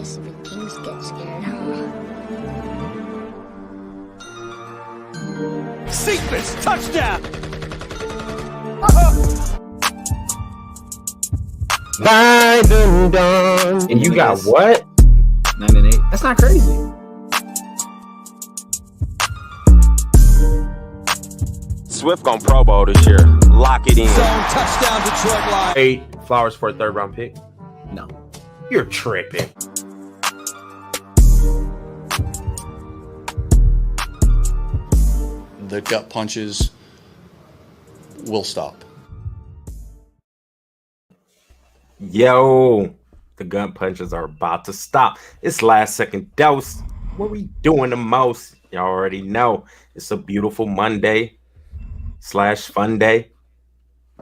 guess even kings get scared, huh? Sequence touchdown. And you got what? 9-8. That's not crazy. Swift on Pro Bowl this year. Lock it in. Zone touchdown, Detroit Lions. 8 flowers for a third round pick. No. You're tripping. The gut punches will stop. Yo, the gun punches are about to stop. It's last second dose. What we doing the most? Y'all already know. It's a beautiful Monday / fun day.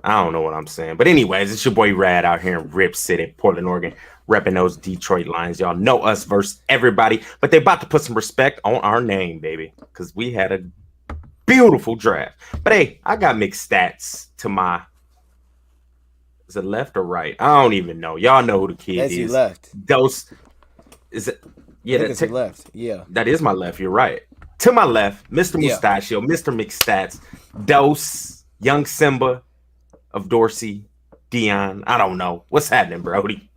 I don't know what I'm saying. But anyways, it's your boy Rad out here in Rip City, Portland, Oregon, repping those Detroit Lions. Y'all know us versus everybody. But they about to put some respect on our name, baby. Because we had a beautiful draft. But hey, I got mixed stats to my... Is it left or right? I don't even know. Y'all know who the kid That's is. your left. Dose. Is it? Yeah, That's your left. Yeah. that is my left. You're right. To my left, Mr. Mustachio, Mr. Mixed Stats, Dose, Young Simba of Dorsey, Dion. I don't know. What's happening, Brody?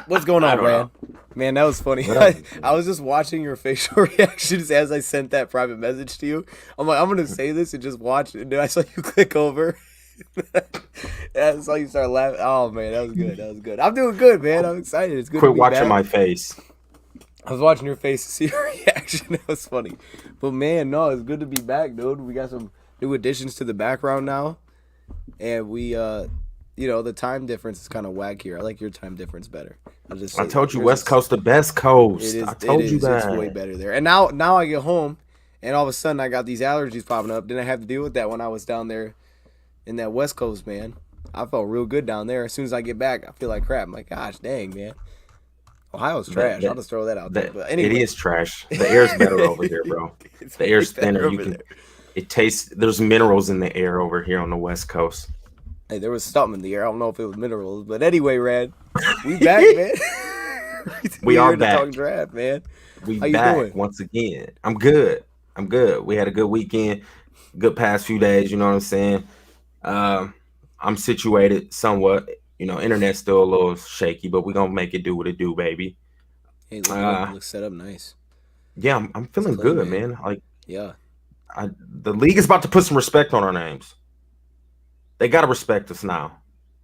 What's going on, man? Man, that was funny. What I was just watching your facial reactions as I sent that private message to you. I'm like, I'm going to say this and just watch it. And then I saw you click over. I saw you start laughing. Oh, man, that was good. That was good. I'm doing good, man. I'm excited. It's good Quit to be watching back. my face. I was watching your face to see your reaction. That was funny. But, man, no, it's good to be back, dude. We got some new additions to the background now. And we, the time difference is kind of whack here. I like your time difference better. I told you West Coast the best coast. It is, I told you that. It's way better there. And now I get home, and all of a sudden I got these allergies popping up. Didn't have to deal with that when I was down there in that West Coast, man. I felt real good down there. As soon as I get back, I feel like crap. I'm like, gosh, dang, man. Ohio's trash. I'll just throw that out there. But anyway. It is trash. The air's better over here, bro. The air's thinner. It tastes. There's minerals in the air over here on the West Coast. Hey, there was something in the air. I don't know if it was minerals, but anyway, Rad, we back, man. We are here to back. talk draft, man. We How you back doing? once again. I'm good. We had a good weekend, good past few days. You know what I'm saying? I'm situated somewhat. Internet's still a little shaky, but we're gonna make it do what it do, baby. Hey, look set up nice. Yeah, I'm feeling clean, good, man. man. Like, Yeah. the league is about to put some respect on our names. They gotta respect us now.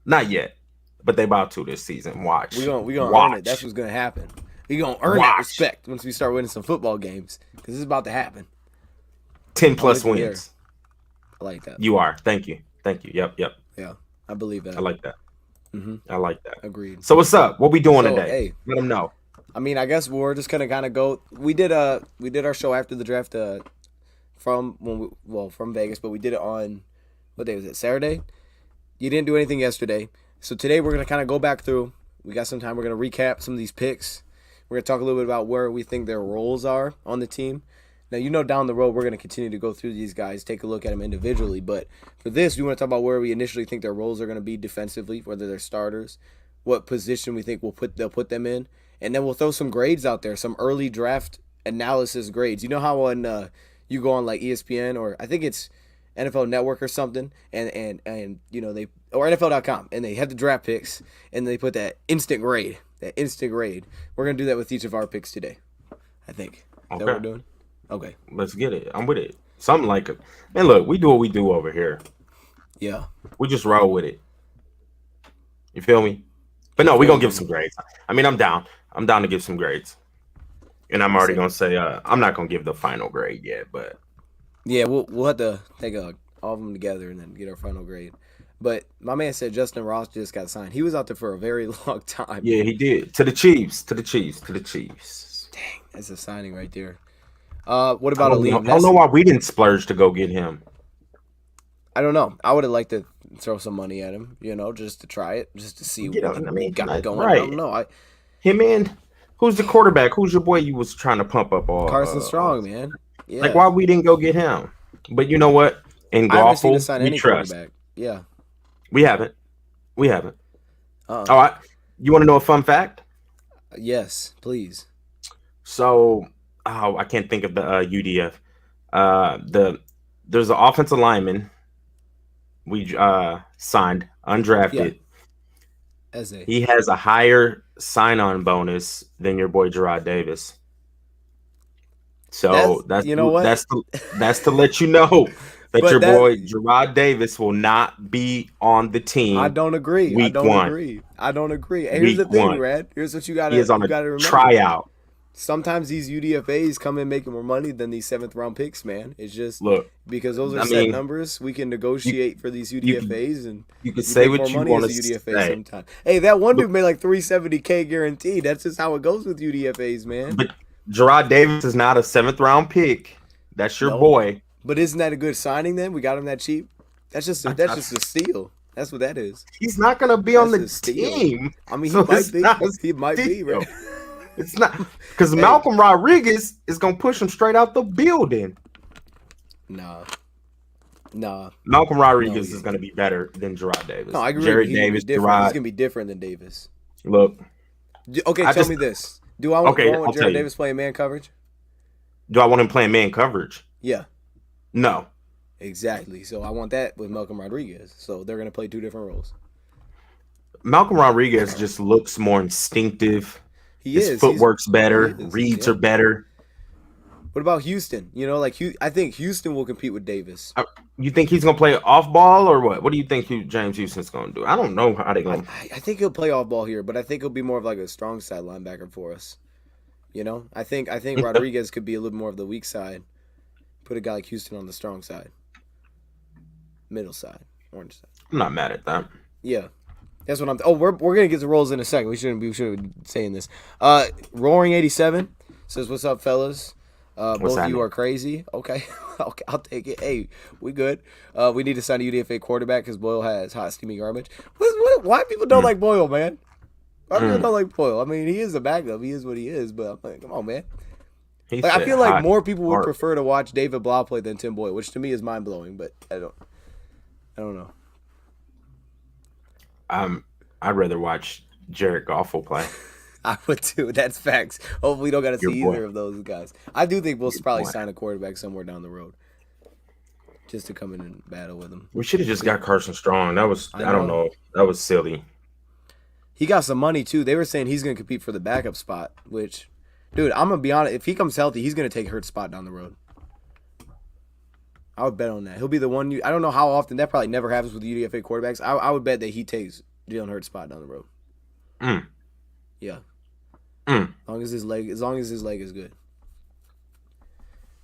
Not yet, but they about to this season. Watch. We gonna Watch. earn it. That's what's gonna happen. We gonna earn that respect once we start winning some football games, because it's about to happen. 10 plus I'll leave it wins. I like that. You are. Thank you. Yep. Yeah, I believe that. I like that. I like that. Agreed. So what's up? What we doing So, today? hey. Let them know. I mean, I guess we're just gonna kind of go. We did our show after the draft from Vegas, but we did it on what day was it? Saturday. You didn't do anything yesterday, so today we're gonna kind of go back through. We got some time. We're gonna recap some of these picks. We're gonna talk a little bit about where we think their roles are on the team. Now, down the road, we're going to continue to go through these guys, take a look at them individually. But for this, we want to talk about where we initially think their roles are going to be defensively, whether they're starters, what position we think they'll put them in. And then we'll throw some grades out there, some early draft analysis grades. You know how when you go on like ESPN or I think it's NFL Network or something, and they or NFL.com, and they have the draft picks, and they put that instant grade. We're going to do that with each of our picks today, I think. Is that what we're doing? Okay. Let's get it. I'm with it. Something like it. Man, look, we do what we do over here. Yeah. We just roll with it. You feel me? But no, we're going to give some grades. I mean, I'm down. I'm down to give some grades. And I'm already going to say, I'm not going to give the final grade yet, but. Yeah, we'll have to take all of them together and then get our final grade. But my man said Justin Ross just got signed. He was out there for a very long time. Yeah, he did. To the Chiefs. Dang, that's a signing right there. What about I don't know why we didn't splurge to go get him. I don't know. I would have liked to throw some money at him, just to try it, just to see what he got going. Right. I don't know. Him and who's the quarterback? Who's your boy you was trying to pump up all? Carson Strong, man. Yeah. Like, why we didn't go get him? But you know what? In golf, we trust. Quarterback. Yeah. We haven't. All right. You want to know a fun fact? Yes, please. So, I can't think of the UDF. There's an offensive lineman we signed, undrafted. Eze. He has a higher sign-on bonus than your boy Gerard Davis. So that's you know what? That's to let you know that But your boy Gerard Davis will not be on the team. I don't agree. Week I don't one. agree. I don't agree. And here's Week the thing, one. Red. Here's what you gotta He is on a remember. tryout. Sometimes these UDFAs come in making more money than these 7th round picks, man. It's just Look, because those are I set mean, numbers. We can negotiate for these UDFAs, and you can say make what more you money want as to a UDFA say. sometimes. Hey, that one dude made like $370K guaranteed. That's just how it goes with UDFAs, man. But Gerard Davis is not a 7th round pick. That's your No. boy. But isn't that a good signing then? We got him that cheap. That's just a steal. That's what that is. He's not gonna be on the That's a steal. team. I mean, So he might it's be. not a He might be, steal. right? It's not because Malcolm Rodriguez is gonna push him straight out the building. Nah. Malcolm Rodriguez is gonna be better than Gerard Davis. No, I agree. Jared He's Davis, different. Gerard. He's gonna be different than Davis. Look, Okay, tell me this: Do I want I'll tell Jared you. Davis playing man coverage? do I want him playing man coverage? Yeah, No. exactly. So I want that with Malcolm Rodriguez. So they're gonna play 2 different roles. Malcolm Rodriguez just looks more instinctive. He His is. footwork's better. he is, Reads yeah. are better. What about Houston? You know, like I think Houston will compete with Davis. You think he's gonna play off ball or what? What do you think James Houston's gonna do? I don't know how they gonna. I think he'll play off ball here, but I think he'll be more of like a strong side linebacker for us. You know, I think Rodriguez could be a little more of the weak side. Put a guy like Houston on the strong side, middle side, orange side. I'm not mad at that. Yeah, that's what I'm. Oh, we're gonna get to rolls in a second. We should be saying this. Roaring 87 says, "What's up, fellas? Both of happening? you are crazy." Okay, okay, I'll take it. Hey, we good. We need to sign a UDFA quarterback because Boyle has hot, steamy garbage. Why people don't like Boyle, man? Why people don't like Boyle? I mean, he is a backup. He is what he is. But I'm like, come on, man. He Like, I said feel like hot more people would art. prefer to watch David Blau play than Tim Boyle, which to me is mind blowing. But I don't know. I'd rather watch Jared Goff play. I would too. That's facts. Hopefully, we don't got to see Your boy. either of those guys. I do think we'll probably boy. sign a quarterback somewhere down the road, just to come in and battle with him. We should have just got Carson Strong. That was I I don't know. know. That was silly. He got some money too. They were saying he's going to compete for the backup spot. Which, dude, I'm gonna be honest. If he comes healthy, he's going to take Hurt's spot down the road. I would bet on that. He'll be the one. I don't know how often. That probably never happens with UDFA quarterbacks. I would bet that he takes Jalen Hurt's spot down the road. Yeah. As long as his leg is good.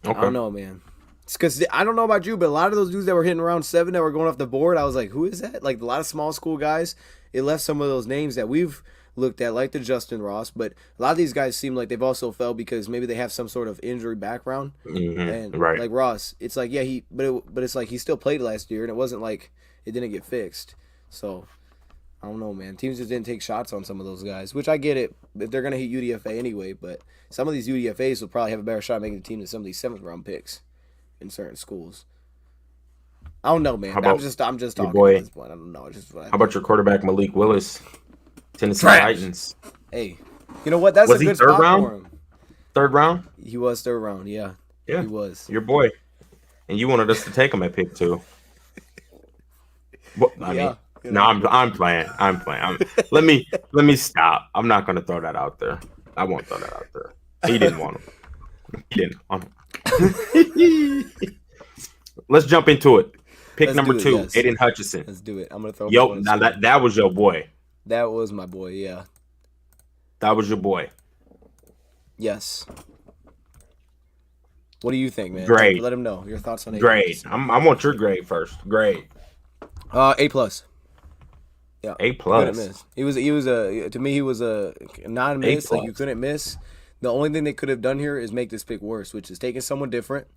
Okay. I don't know, man. It's because I don't know about you, but a lot of those dudes that were hitting around 7 that were going off the board, I was like, who is that? Like a lot of small school guys. It left some of those names that we've looked at, like the Justin Ross, but a lot of these guys seem like they've also fell because maybe they have some sort of injury background. And Right. like Ross, it's like but it's like he still played last year, and it wasn't like it didn't get fixed. So I don't know, man. Teams just didn't take shots on some of those guys, which I get it. If they're gonna hit UDFA anyway, but some of these UDFAs will probably have a better shot at making the team than some of these 7th round picks in certain schools. I don't know, man. How about I'm just talking boy? at this point. I don't know. It's just what I How about your quarterback Malik Willis, Tennessee Trash. Titans? Hey, you know what? That's Was a he good third spot round? for him. Third round? He was 3rd round. Yeah, Yeah. he was. Your boy. And you wanted us to take him at pick 2. Well, I mean, you no, know. I'm playing. Let me stop. I'm not gonna throw that out there. I won't throw that out there. He didn't want him. He didn't want him. Let's jump into it. Pick Let's number do it, 2, yes. Aidan Hutchinson. Let's do it. I'm gonna throw. Yo, one now screen. that was your boy. That was my boy. Yeah. That was your boy. Yes. What do you think, man? Grade. Let him know your thoughts on Grade. I want your grade first. Grade. A+. Yeah. A+. Couldn't miss. He was a to me he was a non-miss. A+. Like you couldn't miss. The only thing they could have done here is make this pick worse, which is taking someone different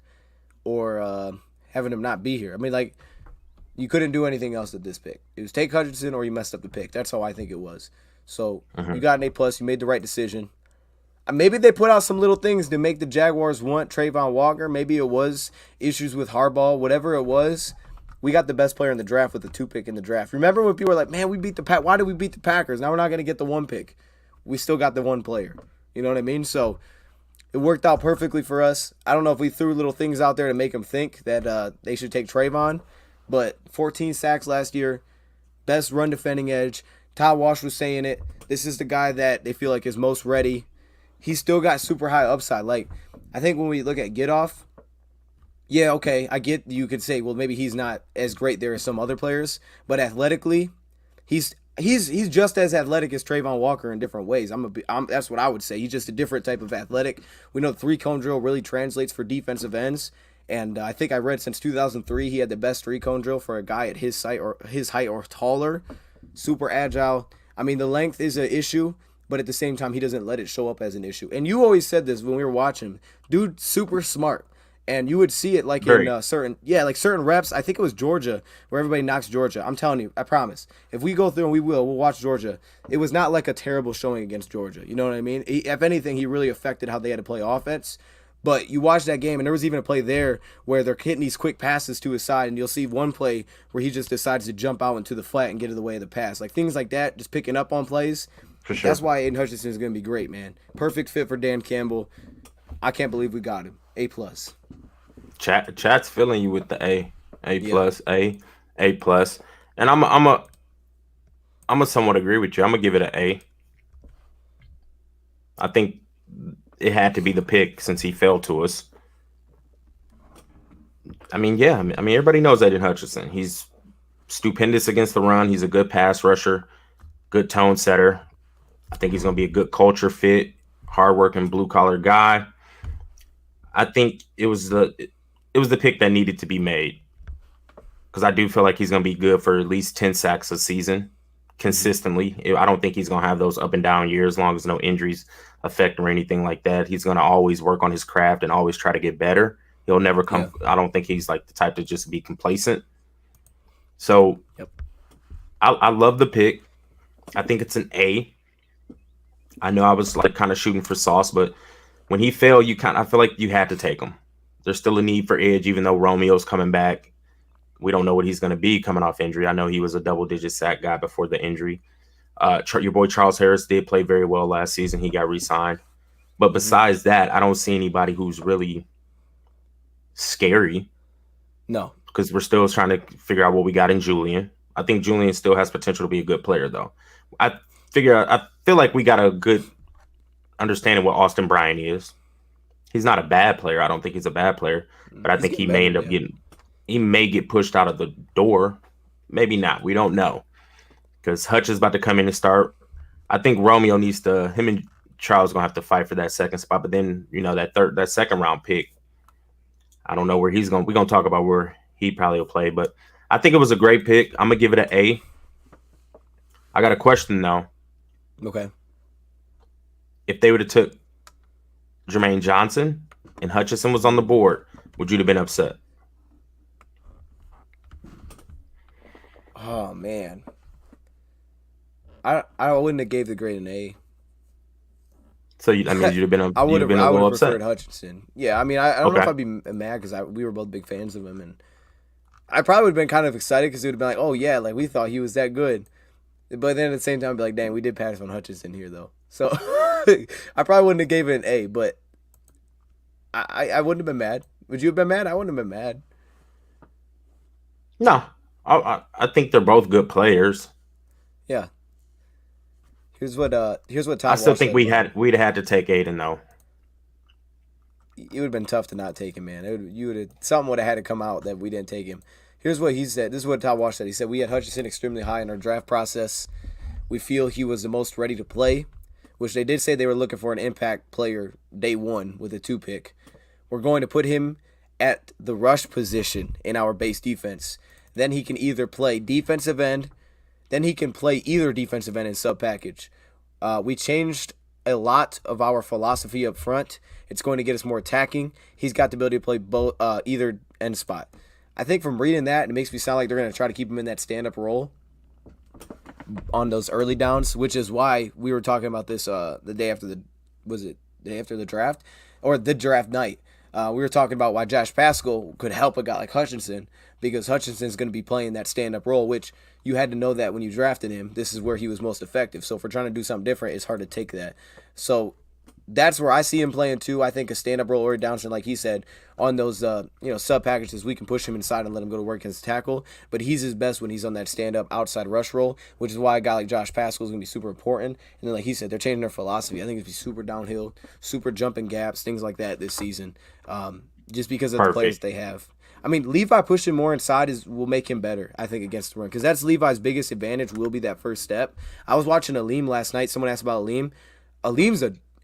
or having him not be here. I mean, like you couldn't do anything else with this pick. It was take Hutchinson or you messed up the pick. That's how I think it was. So you got an A+. You made the right decision. Maybe they put out some little things to make the Jaguars want Trayvon Walker. Maybe it was issues with Harbaugh. Whatever it was, we got the best player in the draft with the 2 pick in the draft. Remember when people were like, man, we beat the Pack. Why did we beat the Packers? Now we're not going to get the 1 pick. we still got the one player. You know what I mean? So it worked out perfectly for us. I don't know if we threw little things out there to make them think that they should take Trayvon, but 14 sacks last year, best run defending edge. Todd Walsh was saying it. This is the guy that they feel like is most ready. He's still got super high upside. Like, I think when we look at Get Off, yeah, okay, I get you could say, well, maybe he's not as great there as some other players, but athletically, he's just as athletic as Trayvon Walker in different ways. That's what I would say. He's just a different type of athletic. We know the three-cone drill really translates for defensive ends, and I think I read since 2003 he had the best three-cone drill for a guy at his height or taller. Super agile. I mean, the length is an issue, but at the same time, he doesn't let it show up as an issue. And you always said this when we were watching. Dude, super smart. And you would see it like in certain reps. I think it was Georgia where everybody knocks Georgia. I'm telling you, I promise. If we go through and we'll watch Georgia. It was not like a terrible showing against Georgia. You know what I mean? If anything, he really affected how they had to play offense. But you watch that game, and there was even a play there where they're hitting these quick passes to his side, and you'll see one play where he just decides to jump out into the flat and get in the way of the pass. Like things like that, just picking up on plays. For sure. That's why Aidan Hutchinson is going to be great, man. Perfect fit for Dan Campbell. I can't believe we got him. A+. Chat's feeling you with the A+, A+. And I'm a somewhat agree with you. I'm gonna give it an A. I think it had to be the pick since he fell to us. I mean, yeah. I mean, everybody knows Aidan Hutchinson. He's stupendous against the run. He's a good pass rusher, good tone setter. I think he's gonna be a good culture fit, hardworking blue collar guy. I think it was the pick that needed to be made because I do feel like he's going to be good for at least 10 sacks a season consistently. I don't think he's going to have those up and down years as long as no injuries affect or anything like that. He's going to always work on his craft and always try to get better. He'll never come. Yeah. I don't think he's like the type to just be complacent. So I love the pick. I think it's an A. I know I was like kind of shooting for sauce, but when he fell, I feel like you had to take him. There's still a need for edge, even though Romeo's coming back. We don't know what he's going to be coming off injury. I know he was a double-digit sack guy before the injury. Your boy Charles Harris did play very well last season. He got re-signed. But besides that, I don't see anybody who's really scary. No. Because we're still trying to figure out what we got in Julian. I think Julian still has potential to be a good player, though. I feel like we got a good understanding what Austin Bryant is. He's not a bad player. I don't think he's a bad player, but I think he may end up he may get pushed out of the door. Maybe not. We don't know because Hutch is about to come in and start. I think Romeo him and Charles going to have to fight for that second spot. But then, that second round pick, I don't know where we're going to talk about where he probably will play, but I think it was a great pick. I'm going to give it an A. I got a question though. Okay. If they would have took Jermaine Johnson and Hutchinson was on the board, would you have been upset? Oh man, I wouldn't have gave the grade an A. So you'd have been a little upset. Preferred Hutchinson. Yeah, I mean, I don't know if I'd be mad because we were both big fans of him, and I probably would have been kind of excited because it would have been like, oh yeah, like we thought he was that good. But then at the same time, I'd be like, dang, we did pass on Hutchinson here though. So I probably wouldn't have gave it an A, but I wouldn't have been mad. Would you have been mad? I wouldn't have been mad. No, I think they're both good players. Yeah. Here's what Todd I still Walsh think said. we'd had to take Aidan though. It would have been tough to not take him, man. Something would have had to come out that we didn't take him. Here's what he said. This is what Todd Walsh said. He said, we had Hutchinson extremely high in our draft process. We feel he was the most ready to play, which they did say they were looking for an impact player day one with a 2 pick. We're going to put him at the rush position in our base defense. Then he can either play defensive end. Then he can play either defensive end and sub package. We changed a lot of our philosophy up front. It's going to get us more attacking. He's got the ability to play both either end spot. I think from reading that, it makes me sound like they're going to try to keep him in that stand-up role on those early downs, which is why we were talking about this the day after the draft or the draft night. We were talking about why Josh Paschal could help a guy like Hutchinson, because Hutchinson's going to be playing that stand-up role, which you had to know that when you drafted him, this is where he was most effective. So if we're trying to do something different, it's hard to take that. So that's where I see him playing too. I think a stand-up role or a downstream, like he said, on those sub packages, we can push him inside and let him go to work against tackle. But he's his best when he's on that stand-up outside rush role, which is why a guy like Josh Paschal is going to be super important. And then, like he said, they're changing their philosophy. I think it's be super downhill, super jumping gaps, things like that this season, just because of the players they have. I mean, Levi pushing more inside will make him better, I think, against the run, because that's Levi's biggest advantage. Will be that first step. I was watching Aleem last night. Someone asked about Aleem.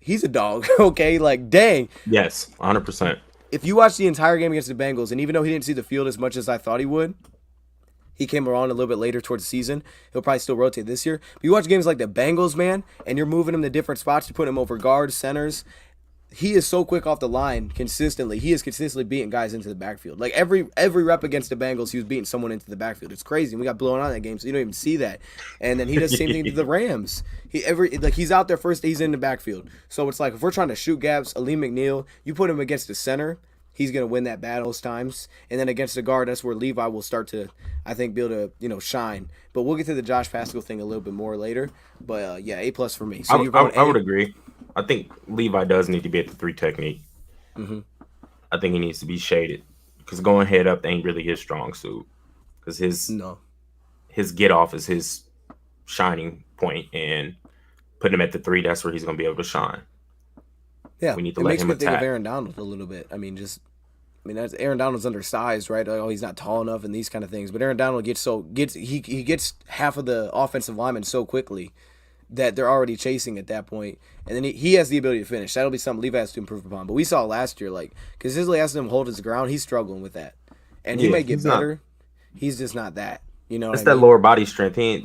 He's a dog, okay? Like, dang. Yes, 100%. If you watch the entire game against the Bengals, and even though he didn't see the field as much as I thought he would, he came around a little bit later towards the season. He'll probably still rotate this year. But you watch games like the Bengals, man, and you're moving him to different spots. You put him over guards, centers. He is so quick off the line consistently. He is consistently beating guys into the backfield. Like every rep against the Bengals, he was beating someone into the backfield. It's crazy. And we got blown out in that game, so you don't even see that. And then he does the same thing to the Rams. He's out there first, he's in the backfield. So it's like if we're trying to shoot gaps, Aleem McNeil, you put him against the center, he's gonna win that battle most times. And then against the guard, that's where Levi will start to, I think, be able to shine. But we'll get to the Josh Paschal thing a little bit more later. But yeah, A+ for me. So I would agree. I think Levi does need to be at the 3 technique. Mm-hmm. I think he needs to be shaded because going head up ain't really his strong suit. Because his get off is his shining point, and putting him at the 3, that's where he's going to be able to shine. Yeah, we need to let him attack. Think of Aaron Donald a little bit. That's Aaron Donald's undersized, right? Like, he's not tall enough and these kind of things. But Aaron Donald gets half of the offensive linemen so quickly that they're already chasing at that point. And then he has the ability to finish. That'll be something Levi has to improve upon. But we saw last year, like, consistently asking him to hold his ground, he's struggling with that. And he may get better. He's just not that. You know it's that lower body strength. He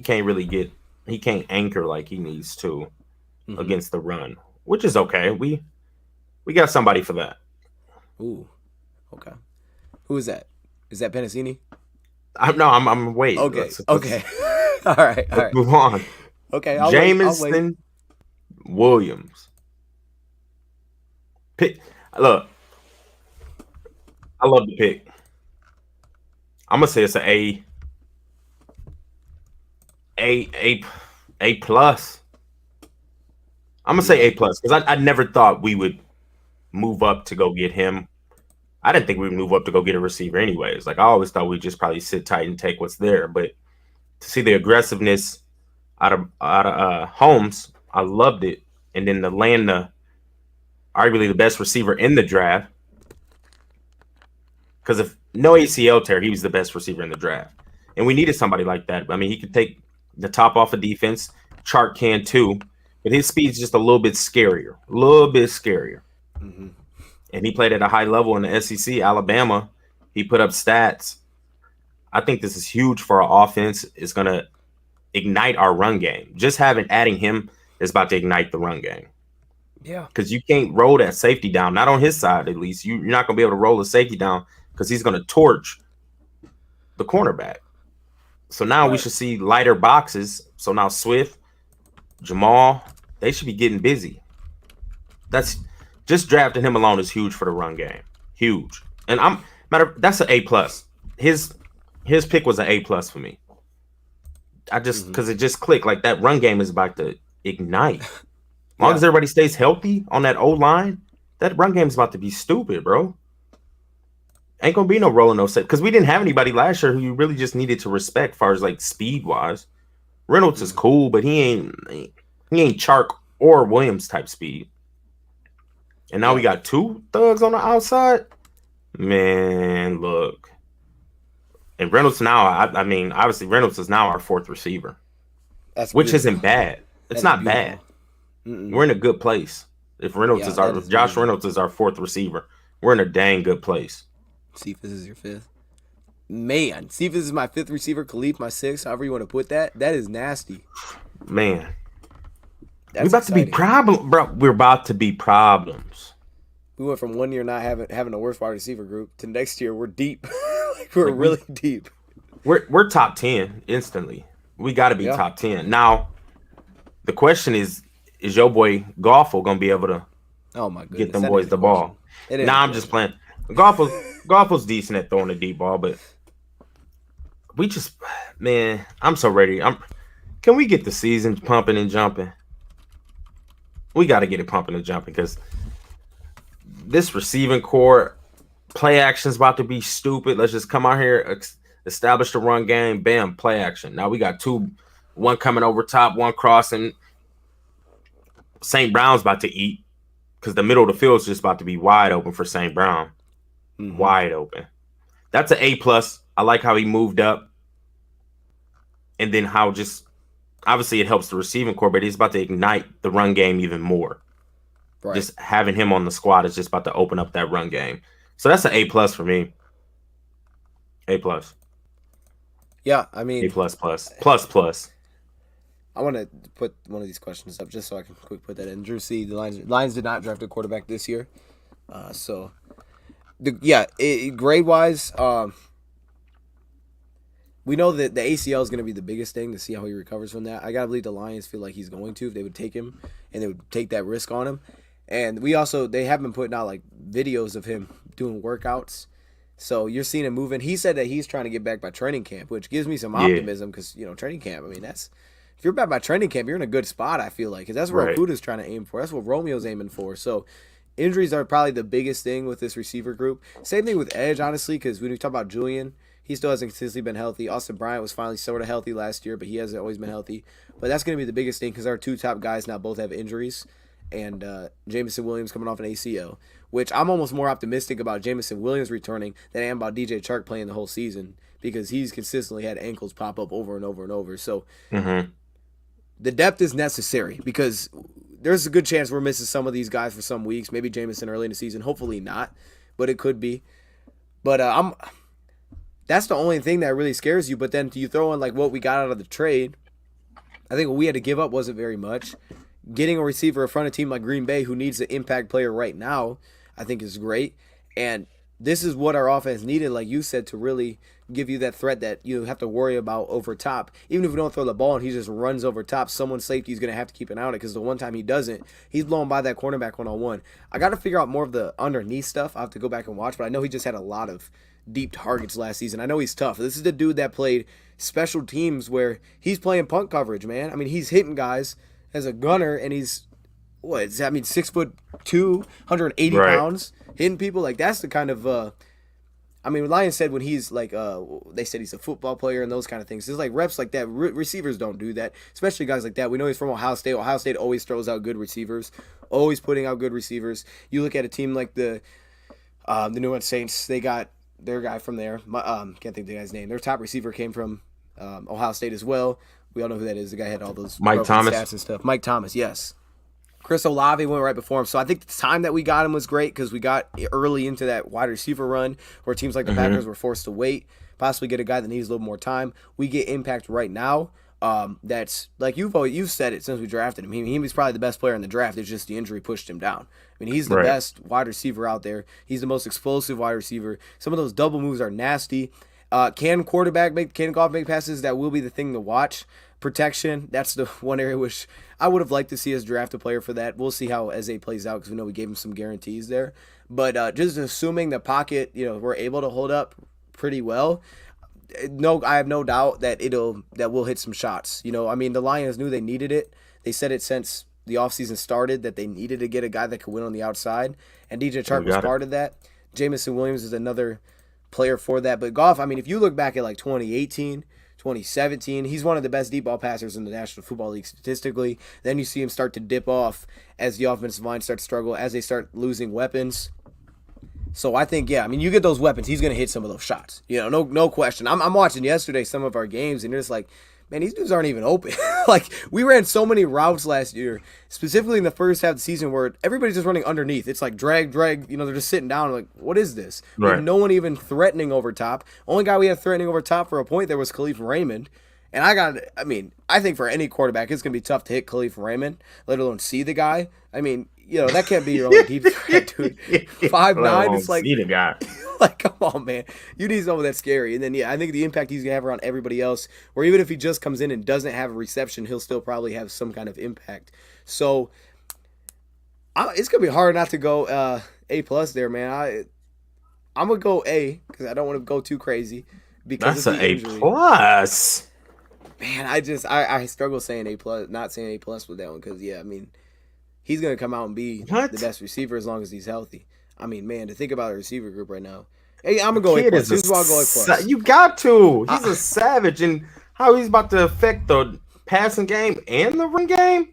can't really he can't anchor like he needs to against the run, which is okay. We got somebody for that. Ooh. Okay. Who is that? Is that Penasini? I'm waiting. Okay. Okay. All right. Let's move on. Okay, Jameson Williams. Look, I love the pick. I'm gonna say it's an A plus. I'm gonna say A plus because I never thought we would move up to go get him. I didn't think we would move up to go get a receiver anyways. Like I always thought we'd just probably sit tight and take what's there. But to see the aggressiveness out of Holmes, I loved it. And then to land arguably the best receiver in the draft, because if no ACL tear, he was the best receiver in the draft, and we needed somebody like that. I mean, he could take the top off of defense. Chark can too, but his speed's just a little bit scarier. Mm-hmm. And he played at a high level in the SEC, Alabama. He put up stats. I think this is huge for our offense. It's going to ignite our run game. Just adding him is about to ignite the run game. Yeah. Because you can't roll that safety down, not on his side at least. You're not going to be able to roll the safety down because he's going to torch the cornerback. So now we should see lighter boxes. So now Swift, Jamal, they should be getting busy. That's just drafting him alone is huge for the run game. Huge. And that's an A plus. His pick was an A plus for me. I just because it just clicked. Like that run game is about to ignite. As long as everybody stays healthy on that O line, that run game is about to be stupid, bro. Ain't gonna be no rolling no set because we didn't have anybody last year who you really just needed to respect as far as like speed wise. Reynolds is cool, but he ain't Chark or Williams type speed. And now we got 2 thugs on the outside. Man, look. And Reynolds now, I mean, obviously Reynolds is now our 4th receiver, which isn't bad. It's not bad. We're in a good place. If Josh Reynolds is our 4th receiver, we're in a dang good place. Cephas is your 5th. Man, Cephas is my 5th receiver. Khalif my 6th. However you want to put that. That is nasty. Man, we're about to be problem, bro. We're about to be problems. We went from 1 year not having the worst wide receiver group to next year we're deep. We're really deep. We're top 10 instantly. We got to be top 10. Now, the question is your boy Goffel going to be able to get them boys the ball? It is Nah, I'm good. just playing. Golf was decent at throwing the deep ball, but we just, man, I'm so ready. Can we get the season pumping and jumping? We got to get it pumping and jumping because this receiving core play action is about to be stupid. Let's just come out here, establish the run game, bam, play action. Now we got one coming over top, one crossing. St. Brown's about to eat because the middle of the field is just about to be wide open for St. Brown. Mm-hmm. Wide open. That's an A+. I like how he moved up. And then how just obviously it helps the receiving core, but he's about to ignite the run game even more. Right. Just having him on the squad is just about to open up that run game. So that's an A+ for me. A+. Yeah, I mean, A++. I want to put one of these questions up just so I can quick put that in. Drew C. The Lions did not draft a quarterback this year, grade wise, we know that the ACL is going to be the biggest thing to see how he recovers from that. I gotta believe the Lions feel like he's going to if they would take him and they would take that risk on him. And they have been putting out like videos of him doing workouts. So you're seeing him moving. He said that he's trying to get back by training camp, which gives me some optimism because, training camp, I mean, if you're back by training camp, you're in a good spot, I feel like, because that's what Okuda's trying to aim for. That's what Romeo's aiming for. So injuries are probably the biggest thing with this receiver group. Same thing with Edge, honestly, because when we talk about Julian, he still hasn't consistently been healthy. Austin Bryant was finally sort of healthy last year, but he hasn't always been healthy. But that's going to be the biggest thing because our two top guys now both have injuries. And Jameson Williams coming off an ACL, which I'm almost more optimistic about Jameson Williams returning than I am about DJ Chark playing the whole season because he's consistently had ankles pop up over and over and over. So the depth is necessary because there's a good chance we're missing some of these guys for some weeks. Maybe Jameson early in the season. Hopefully not, but it could be. But that's the only thing that really scares you. But then you throw in like what we got out of the trade. I think what we had to give up wasn't very much. Getting a receiver in front of a team like Green Bay who needs an impact player right now, I think is great. And this is what our offense needed, like you said, to really give you that threat that you have to worry about over top. Even if we don't throw the ball and he just runs over top, someone's safety is going to have to keep an eye on it because the one time he doesn't, he's blown by that cornerback one-on-one. I got to figure out more of the underneath stuff. I have to go back and watch, but I know he just had a lot of deep targets last season. I know he's tough. This is the dude that played special teams where he's playing punt coverage, man. I mean, he's hitting guys as a gunner, and he's 6'2", 180 pounds, hitting people. Like that's the kind of Lions said when he's like they said he's a football player and those kind of things. There's like reps like that. Receivers don't do that, especially guys like that. We know he's from Ohio State. Ohio State always throws out good receivers, always putting out good receivers. You look at a team like the New Orleans Saints. They got their guy from there. Can't think of the guy's name. Their top receiver came from Ohio State as well. We all know who that is. The guy had all those Mike Thomas stats and stuff. Mike Thomas, yes. Chris Olave went right before him. So I think the time that we got him was great because we got early into that wide receiver run where teams like the Packers were forced to wait, possibly get a guy that needs a little more time. We get impact right now. That's like you've said it since we drafted him. He was probably the best player in the draft. It's just the injury pushed him down. I mean, he's the best wide receiver out there. He's the most explosive wide receiver. Some of those double moves are nasty. Can golf make passes? That will be the thing to watch. Protection, that's the one area which I would have liked to see us draft a player for that. We'll see how Eze plays out because we know we gave him some guarantees there. But just assuming the pocket, we're able to hold up pretty well. No, I have no doubt that we'll hit some shots. The Lions knew they needed it. They said it since the offseason started that they needed to get a guy that could win on the outside, and DJ Chark was part of that. Jameson Williams is another player for that. But Goff, if you look back at like 2018, 2017, he's one of the best deep ball passers in the National Football League statistically. Then you see him start to dip off as the offensive line starts to struggle, as they start losing weapons. So I think, you get those weapons, he's going to hit some of those shots. No question. I'm watching yesterday some of our games, and it's like, man, these dudes aren't even open. Like, we ran so many routes last year, specifically in the first half of the season, where everybody's just running underneath. It's like drag, they're just sitting down. Like, what is this? We have no one even threatening over top. Only guy we had threatening over top for a point there was Khalif Raymond. And I think for any quarterback, it's going to be tough to hit Khalif Raymond, let alone see the guy. That can't be your only deep threat, dude. 5'9", it's like, see the guy. Like, come on, man. You need someone that's scary. And then, I think the impact he's going to have around everybody else, or even if he just comes in and doesn't have a reception, he'll still probably have some kind of impact. So, it's going to be hard not to go A plus there, man. I'm gonna go A because I don't want to go too crazy because That's of an the A injury. plus. Man, I struggle saying A plus, not saying A plus with that one because I mean, he's gonna come out and be What? the best receiver as long as he's healthy. I mean, man, to think about a receiver group right now. Hey, I'm gonna go A Kid plus. is Here's why I'll go A plus. You got to. He's a savage, and how he's about to affect the passing game and the run game.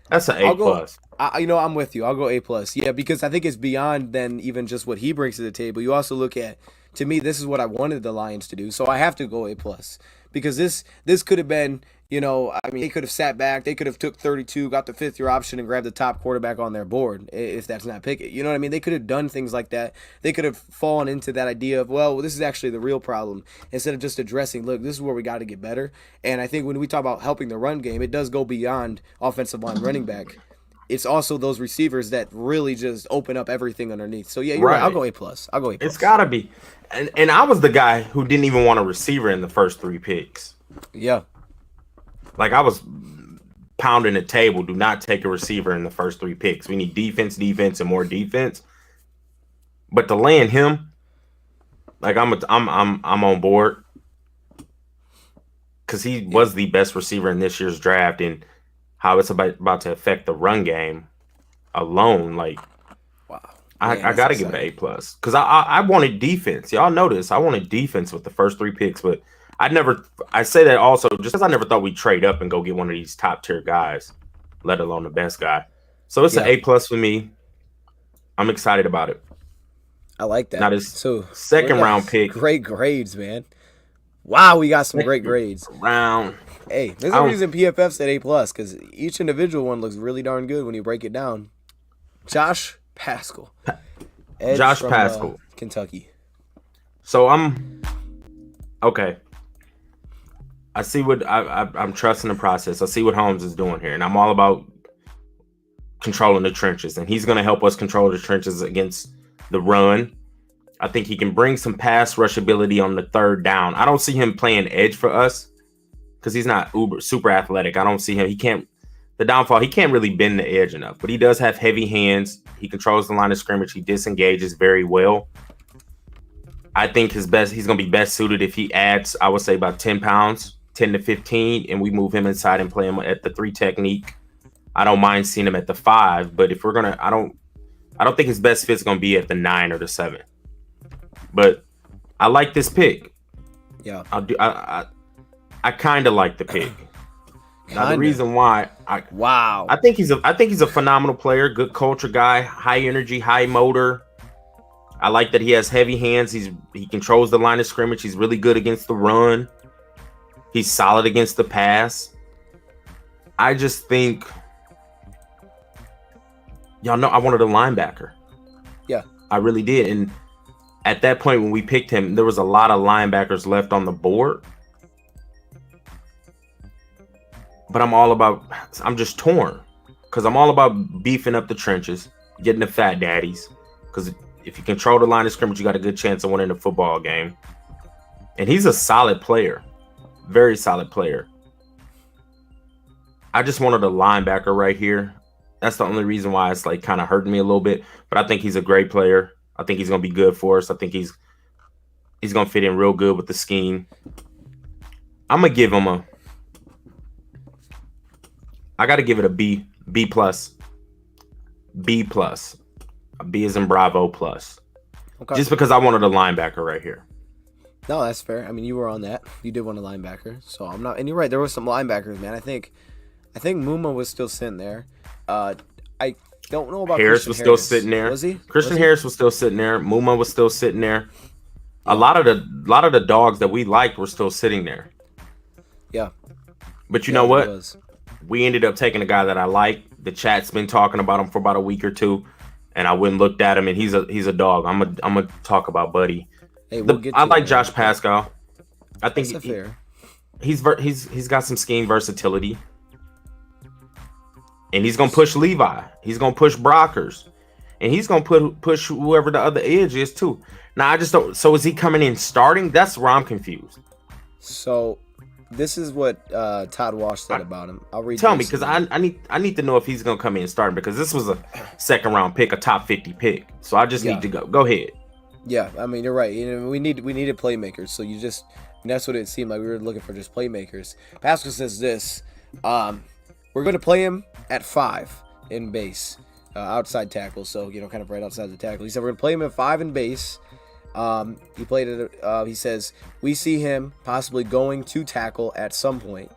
That's an A plus. I'm with you. I'll go A plus. Yeah, because I think it's beyond then even just what he brings to the table. You also look at, to me, this is what I wanted the Lions to do. So I have to go A plus because this could have been, I mean, they could have sat back. They could have took 32, got the 5th-year option, and grabbed the top quarterback on their board if that's not Pickett. You know what I mean? They could have done things like that. They could have fallen into that idea of, well, this is actually the real problem instead of just addressing, look, this is where we got to get better. And I think when we talk about helping the run game, it does go beyond offensive line running back. It's also those receivers that really just open up everything underneath. So, yeah, you're right. I'll go A+. I'll go A+. It's got to be. And I was the guy who didn't even want a receiver in the first 3 picks. Yeah. Like, I was pounding the table. Do not take a receiver in the first 3 picks. We need defense, and more defense. But to land him, like, I'm on board. Because he was the best receiver in this year's draft. And how it's about to affect the run game alone, like, wow, I got to give it an A plus because I wanted defense. Y'all know this. I wanted defense with the first 3 picks, but I say that also just because I never thought we'd trade up and go get one of these top tier guys, let alone the best guy. So it's an A plus for me. I'm excited about it. I like that. Now this second round pick, great grades, man. Wow, we got some great grades. Round. Hey, there's a reason PFF said A+, because each individual one looks really darn good when you break it down. Josh Paschal. Josh Paschal. Kentucky. So I'm okay. I see what I'm trusting the process. I see what Holmes is doing here, and I'm all about controlling the trenches, and he's going to help us control the trenches against the run. I think he can bring some pass rush ability on the 3rd down. I don't see him playing edge for us because he's not super athletic. I don't see him. He can't really bend the edge enough, but he does have heavy hands. He controls the line of scrimmage. He disengages very well. I think he's going to be best suited if he adds, I would say, about 10 pounds, 10 to 15, and we move him inside and play him at the 3 technique. I don't mind seeing him at the 5, but if we're going to, I don't think his best fit's going to be at the 9 or the 7. But I like this pick. Yeah. I kind of like the pick. Now the reason why I think he's a phenomenal player, good culture guy, high energy, high motor. I like that he has heavy hands. He controls the line of scrimmage. He's really good against the run. He's solid against the pass. I just think y'all know I wanted a linebacker. Yeah. I really did. And at that point when we picked him, there was a lot of linebackers left on the board. But I'm just torn because I'm all about beefing up the trenches, getting the fat daddies. Because if you control the line of scrimmage, you got a good chance of winning the football game. And he's a solid player, very solid player. I just wanted a linebacker right here. That's the only reason why it's like kind of hurting me a little bit. But I think he's a great player. I think he's going to be good for us. I think he's going to fit in real good with the scheme. I'm going to give him I got to give it a B plus. B plus. A B as in Bravo plus. Okay. Just because I wanted a linebacker right here. No, that's fair. I mean, you were on that. You did want a linebacker. So I'm not, and you're right. There were some linebackers, man. I think Muma was still sitting there. I don't know about Harris was still sitting there. Was he? Christian Harris was still sitting there. Muma was still sitting there. Yeah. A lot of the dogs that we liked were still sitting there. Yeah. But you know what? We ended up taking a guy that I like. The chat's been talking about him for about a week or two, and I went and looked at him, and he's a dog. I'm gonna talk about Buddy. Hey, I like Josh Paschal. I think he's got some scheme versatility. And he's going to push Levi. He's going to push Brockers. And he's going to push whoever the other edge is too. Now, I just don't. So is he coming in starting? That's where I'm confused. So This is what Todd Walsh said about him. I'll read. Tell me, because I need to know if he's gonna come in and start, because this was a second round pick, a top 50 pick. So I just need to go. Go ahead. Yeah, I mean, you're right. We needed playmakers. So that's what it seemed like. We were looking for just playmakers. Paschal says this. We're going to play him at 5 in base, outside tackle. So, kind of right outside the tackle. He said we're going to play him at 5 in base. He played it. He says we see him possibly going to tackle at some point.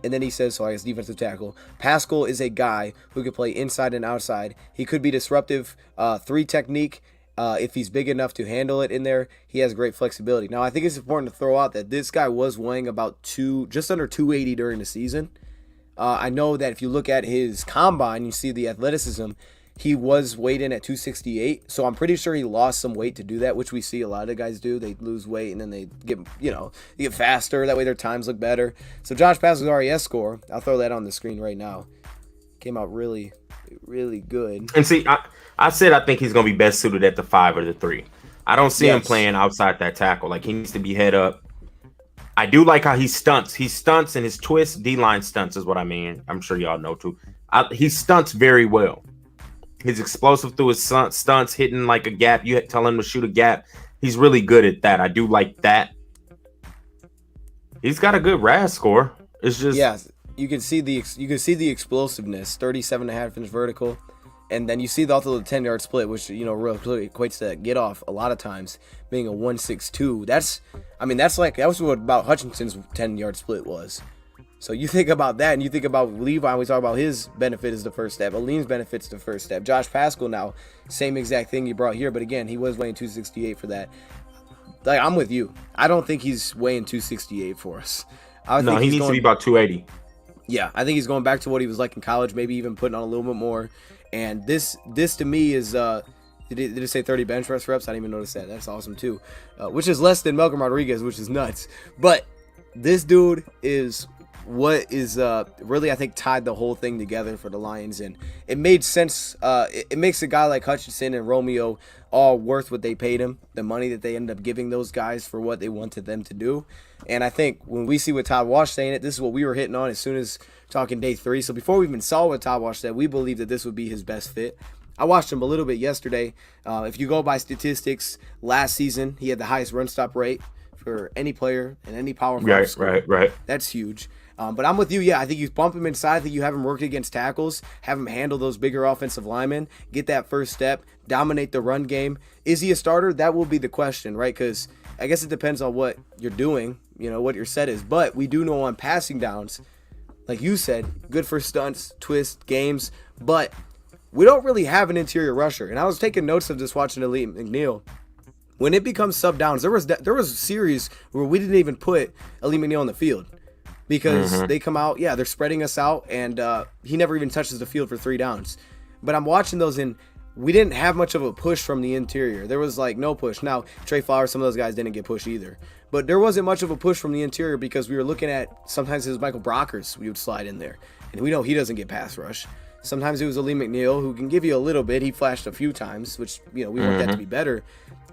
And then he says, so I guess defensive tackle. Paschal is a guy who can play inside and outside. He could be disruptive. 3 technique. If he's big enough to handle it in there, he has great flexibility. Now, I think it's important to throw out that this guy was weighing about just under 280 during the season. I know that if you look at his combine, you see the athleticism. He was weighed in at 268, so I'm pretty sure he lost some weight to do that, which we see a lot of guys do. They lose weight and then they get faster. That way their times look better. So Josh Paschal's RES score, I'll throw that on the screen right now. Came out really, really good. And see, I said I think he's going to be best suited at the 5 or the 3. I don't see him playing outside that tackle. Like, he needs to be head up. I do like how he stunts. He stunts and his twist, D-line stunts is what I mean. I'm sure y'all know too. He stunts very well. He's explosive through his stunts, hitting like a gap. You tell him to shoot a gap. He's really good at that. I do like that. He's got a good RAS score. It's just you can see the explosiveness, 37.5 inch vertical. And then you see also the 10-yard split, which, real clearly equates to get off a lot of times, being a 1.62. That was what about Hutchinson's 10-yard split was. So you think about that, and you think about Levi. We talk about his benefit is the first step. Aleem's benefit's the first step. Josh Paschal now, same exact thing you brought here, but again, he was weighing 268 for that. Like, I'm with you. I don't think he's weighing 268 for us. He needs to be about 280. Yeah, I think he's going back to what he was like in college, maybe even putting on a little bit more. And this to me is, did it say 30 bench press reps? I didn't even notice that. That's awesome too. Which is less than Malcolm Rodriguez, which is nuts. But this dude is what is really, I think, tied the whole thing together for the Lions. And it made sense. It makes a guy like Hutchinson and Romeo all worth what they paid him, the money that they ended up giving those guys for what they wanted them to do. And I think when we see what Todd Walsh saying it, this is what we were hitting on as soon as talking day 3. So before we even saw what Todd Walsh said, we believe that this would be his best fit. I watched him a little bit yesterday. If you go by statistics, last season he had the highest run stop rate for any player in any Power 5 school. Right. That's huge. But I'm with you. Yeah, I think you bump him inside. I think you have him work against tackles, have him handle those bigger offensive linemen, get that first step, dominate the run game. Is he a starter? That will be the question, right? Because I guess it depends on what you're doing, what your set is. But we do know on passing downs, like you said, good for stunts, twist, games. But we don't really have an interior rusher. And I was taking notes of this watching Elite McNeil. When it becomes sub downs, there was a series where we didn't even put Elite McNeil on the field. Because they come out, they're spreading us out, and he never even touches the field for 3 downs. But I'm watching those, and we didn't have much of a push from the interior. There was, no push. Now, Trey Flowers, some of those guys didn't get pushed either. But there wasn't much of a push from the interior because we were looking at, sometimes it was Michael Brockers we would slide in there. And we know he doesn't get pass rush. Sometimes it was Aleem McNeil, who can give you a little bit. He flashed a few times, which, we want that to be better.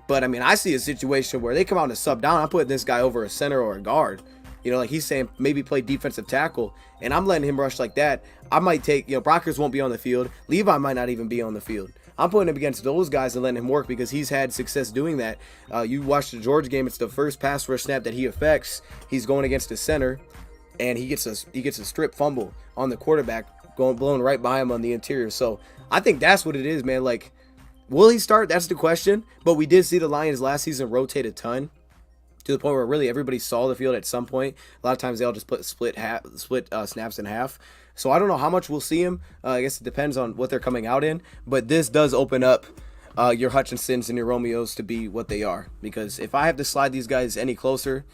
But, I see a situation where they come out and sub down. I'm putting this guy over a center or a guard. Like he's saying, maybe play defensive tackle, and I'm letting him rush like that. I might take, Brockers won't be on the field. Levi might not even be on the field. I'm putting him against those guys and letting him work because he's had success doing that. You watch the Georgia game; it's the first pass rush snap that he affects. He's going against the center, and he gets a strip fumble on the quarterback, blown right by him on the interior. So I think that's what it is, man. Like, will he start? That's the question. But we did see the Lions last season rotate a ton, to the point where really everybody saw the field at some point. A lot of times they'll just split snaps in half. So I don't know how much we'll see him. I guess it depends on what they're coming out in. But this does open up your Hutchinsons and your Romeos to be what they are. Because if I have to slide these guys any closer,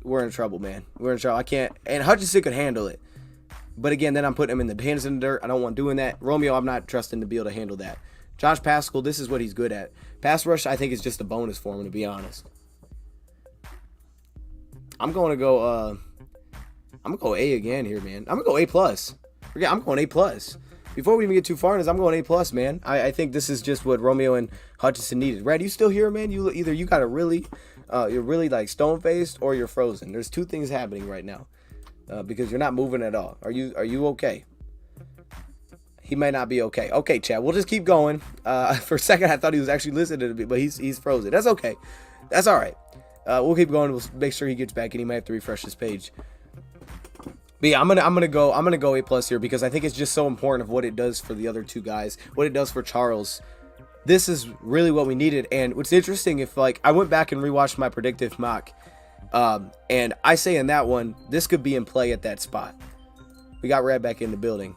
we're in trouble, man. We're in trouble. I can't. And Hutchinson could handle it. But again, then I'm putting him in the hands in the dirt. I don't want doing that. Romeo, I'm not trusting to be able to handle that. Josh Paschal, this is what he's good at. Pass rush, I think, is just a bonus for him, to be honest. I'm going to go A again here, man. I'm going to go A+. I'm going A+. Before we even get too far in this, I'm going A+, man. I think this is just what Romeo and Hutchinson needed. Red, you still here, man? You got a really You're really like stone faced or you're frozen. There's two things happening right now, because you're not moving at all. Are you okay? He might not be okay. Okay, Chad. We'll just keep going. For a second, I thought he was actually listening to me, but he's frozen. That's okay. That's all right. We'll keep going. We'll make sure he gets back, and he might have to refresh his page. But yeah, I'm gonna go A+ here because I think it's just so important of what it does for the other two guys, what it does for Charles. This is really what we needed. And what's interesting, if like I went back and rewatched my predictive mock, and I say in that one, this could be in play at that spot. We got Rad back in the building.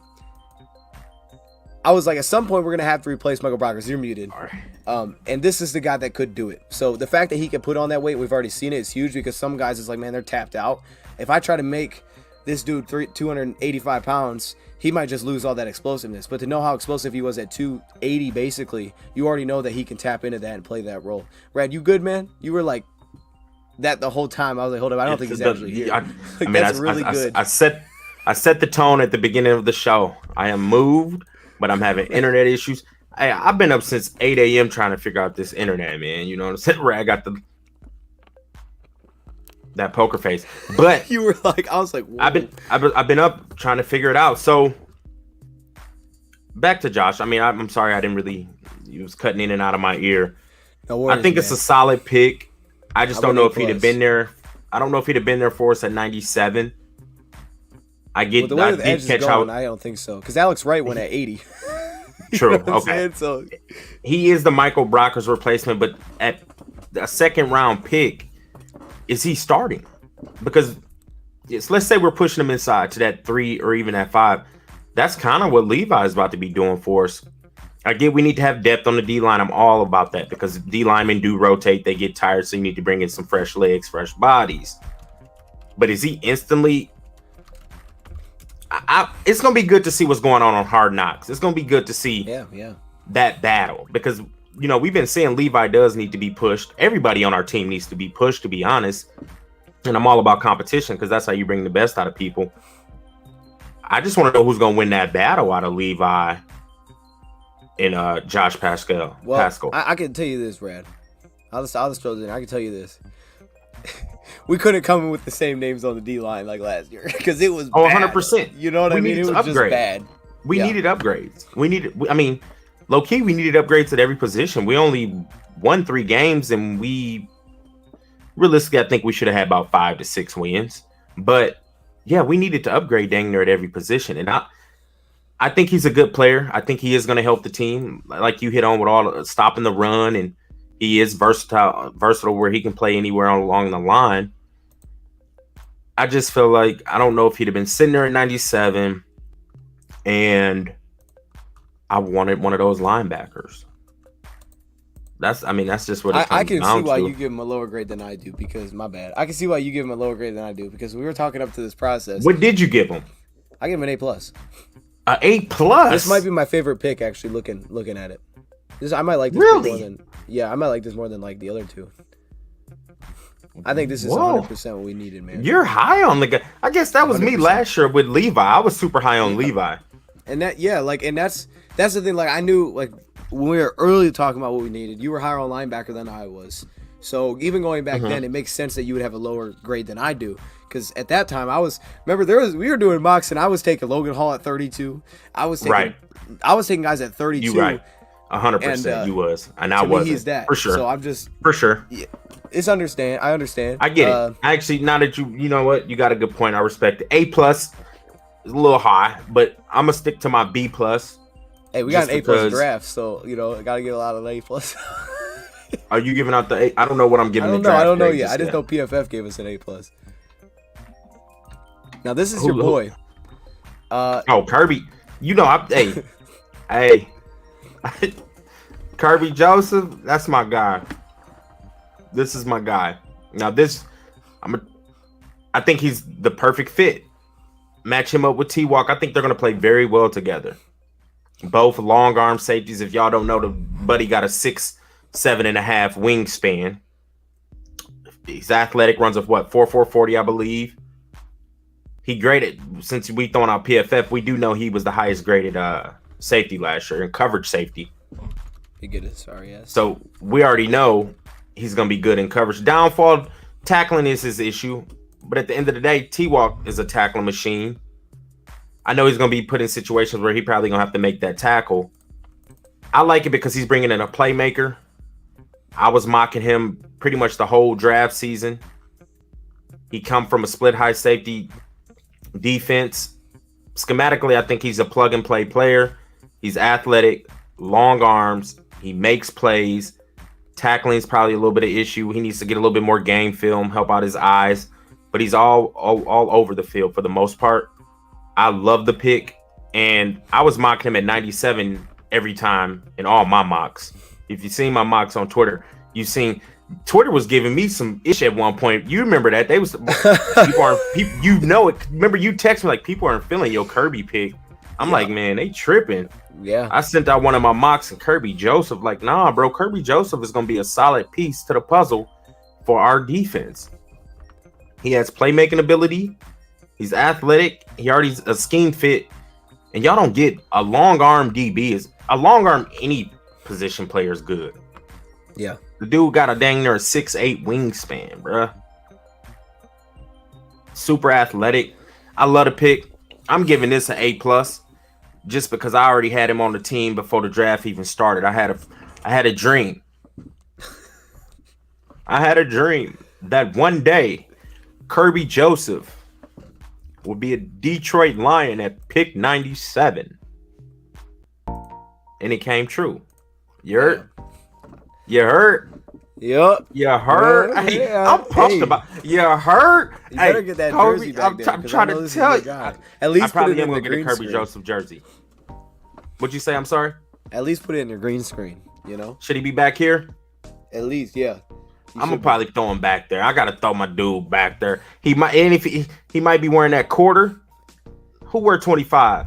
I was like, at some point we're gonna have to replace Michael Brockers. You're muted. And this is the guy that could do it. So the fact that he can put on that weight, we've already seen it, is huge because some guys is like, man, they're tapped out. If I try to make this dude 285 pounds, he might just lose all that explosiveness. But to know how explosive he was at 280, basically, you already know that he can tap into that and play that role. Rad, you good, man? You were like that the whole time. I was like, hold up, I don't think he's actually here. I mean, that's really good. I set the tone at the beginning of the show. I am moved, but I'm having internet issues. I've been up since 8 a.m. trying to figure out this internet, man. You know what I'm saying? Rad got that poker face, but you were like, I was like, whoa. I've been up trying to figure it out. So back to Josh. I mean, I'm sorry, I didn't really. He was cutting in and out of my ear. No worries, I think it's a solid pick. I just don't know if he'd have been there. I don't know if he'd have been there for us at 97. I get the way the did edge catch is going, out. I don't think so, because Alex Wright went at 80. True. You know what Okay. I'm saying? So he is the Michael Brockers replacement, but at a second round pick, is he starting? Because let's say we're pushing him inside to that 3 or even at 5. That's kind of what Levi is about to be doing for us. I get we need to have depth on the D line. I'm all about that because D linemen do rotate. They get tired, so you need to bring in some fresh legs, fresh bodies. But is he instantly? It's going to be good to see what's going on Hard Knocks. It's going to be good to see that battle because, you know, we've been saying Levi does need to be pushed. Everybody on our team needs to be pushed, to be honest. And I'm all about competition because that's how you bring the best out of people. I just want to know who's going to win that battle out of Levi and Josh Paschal. Well, Paschal. I can tell you this, Brad. I'll just throw it in. I can tell you this. We couldn't come in with the same names on the D line like last year because it was bad. 100%. You know what I mean? It was just bad. We needed upgrades. I mean, low key, we needed upgrades at every position. We only won 3 games, and realistically, I think we should have had about 5 to 6 wins. But yeah, we needed to upgrade dang near at every position, and I think he's a good player. I think he is going to help the team, like you hit on with all stopping the run, and he is versatile where he can play anywhere along the line. I just feel like I don't know if he'd have been sitting there at 97, and I wanted one of those linebackers. That's just what it comes I can down see why to. you give him a lower grade than I do because my bad. I can see why you give him a lower grade than I do because we were talking up to this process. What did you give him? I give him an A+. An A+. This might be my favorite pick. Actually, looking at it, I might like this really more than I might like this more than like the other two. I think this is 100% what we needed, man. You're high on the guy. I guess that was 100%. Me last year with Levi. I was super high on Levi. And that's the thing. Like I knew, like when we were early talking about what we needed, you were higher on linebacker than I was. So even going back then, it makes sense that you would have a lower grade than I do. Because at that time, we were doing mocks, and I was taking Logan Hall at 32. I was taking guys at 32. You right. 100% you was. And I wasn't. He's that. For sure. So I'm just. For sure. Yeah, I understand. I get it. Actually, now that you know what? You got a good point. I respect it. A+ is a little high, but I'm going to stick to my B+. Hey, we got an A+ draft, so, I got to get a lot of A+. Are you giving out the A? I don't know what I'm giving the draft. I don't know yet. I just know PFF gave us an A+. Now, this is your boy. Kirby. Hey. Kirby Joseph, that's my guy. This is my guy. Now I think he's the perfect fit. Match him up with T-Walk. I think they're going to play very well together. Both long arm safeties. If y'all don't know, the buddy got a 6'7.5" wingspan. He's athletic, runs of 4.40, I believe. He graded, since we throwing out PFF, we do know he was the highest graded safety last year in coverage safety. You get it, sorry, yes. So we already know he's going to be good in coverage. Downfall, tackling is his issue. But at the end of the day, T-Walk is a tackling machine. I know he's going to be put in situations where he probably going to have to make that tackle. I like it because he's bringing in a playmaker. I was mocking him pretty much the whole draft season. He come from a split high safety defense. Schematically, I think he's a plug-and-play player. He's athletic, long arms. He makes plays. Tackling is probably a little bit of issue. He needs to get a little bit more game film, help out his eyes. But he's all over the field for the most part. I love the pick. And I was mocking him at 97 every time in all my mocks. If you've seen my mocks on Twitter, you've seen Twitter was giving me some ish at one point. You remember that? They was people aren't you know it. Remember you text me like people aren't feeling your Kirby pick. I'm like, man, they tripping. Yeah. I sent out one of my mocks and Kirby Joseph, like, nah, bro, Kirby Joseph is gonna be a solid piece to the puzzle for our defense. He has playmaking ability, he's athletic, he already's a scheme fit, and y'all don't get a long arm DB. Is a long arm any position player is good. Yeah. The dude got a dang near 6'8" wingspan, bruh. Super athletic. I love the pick. I'm giving this an A+, just because I already had him on the team before the draft even started. I had a dream. I had a dream that one day Kirby Joseph would be a Detroit Lion at pick 97. And it came true. You heard? You heard? Yep. You heard? Yeah, hey, yeah. I'm pumped about. You heard? You better get that jersey back there, I'm 'cause trying I know to this is tell your you. guy. At least I probably put it am in gonna the get a green Kirby screen. Joseph jersey. What'd you say? I'm sorry. At least put it in your green screen. You know. Should he be back here? At least, yeah. I'm gonna probably throw him back there. I gotta throw my dude back there. He might, and if he might be wearing that quarter. Who wear 25?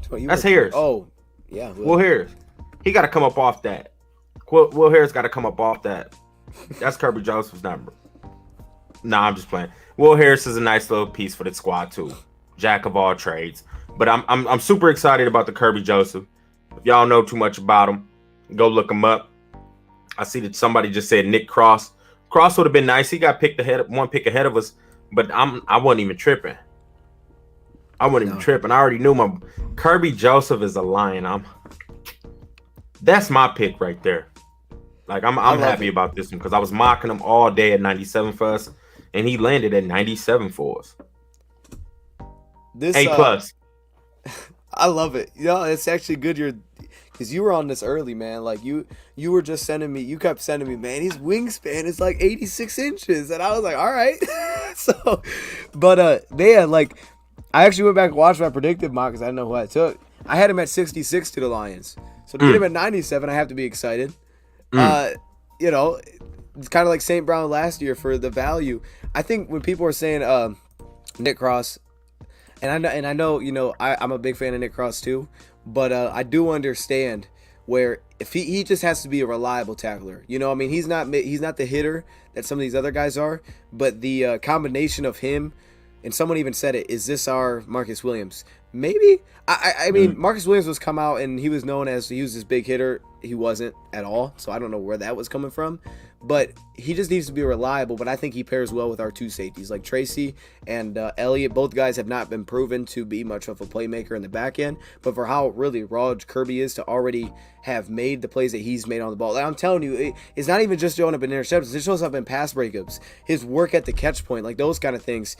That's Harris. Oh, yeah. Will Harris. He got to come up off that. Will Harris got to come up off that. That's Kirby Joseph's number. Nah, I'm just playing. Will Harris is a nice little piece for the squad too. Jack of all trades. But I'm super excited about the Kirby Joseph. If y'all know too much about him, go look him up. I see that somebody just said Nick Cross. Cross would have been nice. He got picked one pick ahead of us, but I wasn't even tripping. I wasn't even tripping. I already knew my Kirby Joseph is a lion. That's my pick right there. Like I'm happy about this one because I was mocking him all day at 97 for us, and he landed at 97 for us. This A+. I love it. You know, it's actually good because you were on this early, man. Like you were just sending me. You kept sending me, man. His wingspan is like 86 inches, and I was like, all right. So, but man, like. I actually went back and watched my predictive mock because I didn't know who I took. I had him at 66 to the Lions. So to get him at 97, I have to be excited. You know, it's kind of like St. Brown last year for the value. I think when people are saying Nick Cross, and I know, you know, I'm a big fan of Nick Cross too, but I do understand where if he just has to be a reliable tackler. You know, I mean, he's not the hitter that some of these other guys are, but the combination of him. And someone even said it, is this our Marcus Williams? Maybe. I mean, Marcus Williams was come out and he was known as he was this big hitter. He wasn't at all. So I don't know where that was coming from. But he just needs to be reliable. But I think he pairs well with our two safeties. Like Tracy and Elliott, both guys have not been proven to be much of a playmaker in the back end. But for how really raw Kirby is to already have made the plays that he's made on the ball. Like I'm telling you, it's not even just showing up in interceptions. It shows up in pass breakups. His work at the catch point, like those kind of things.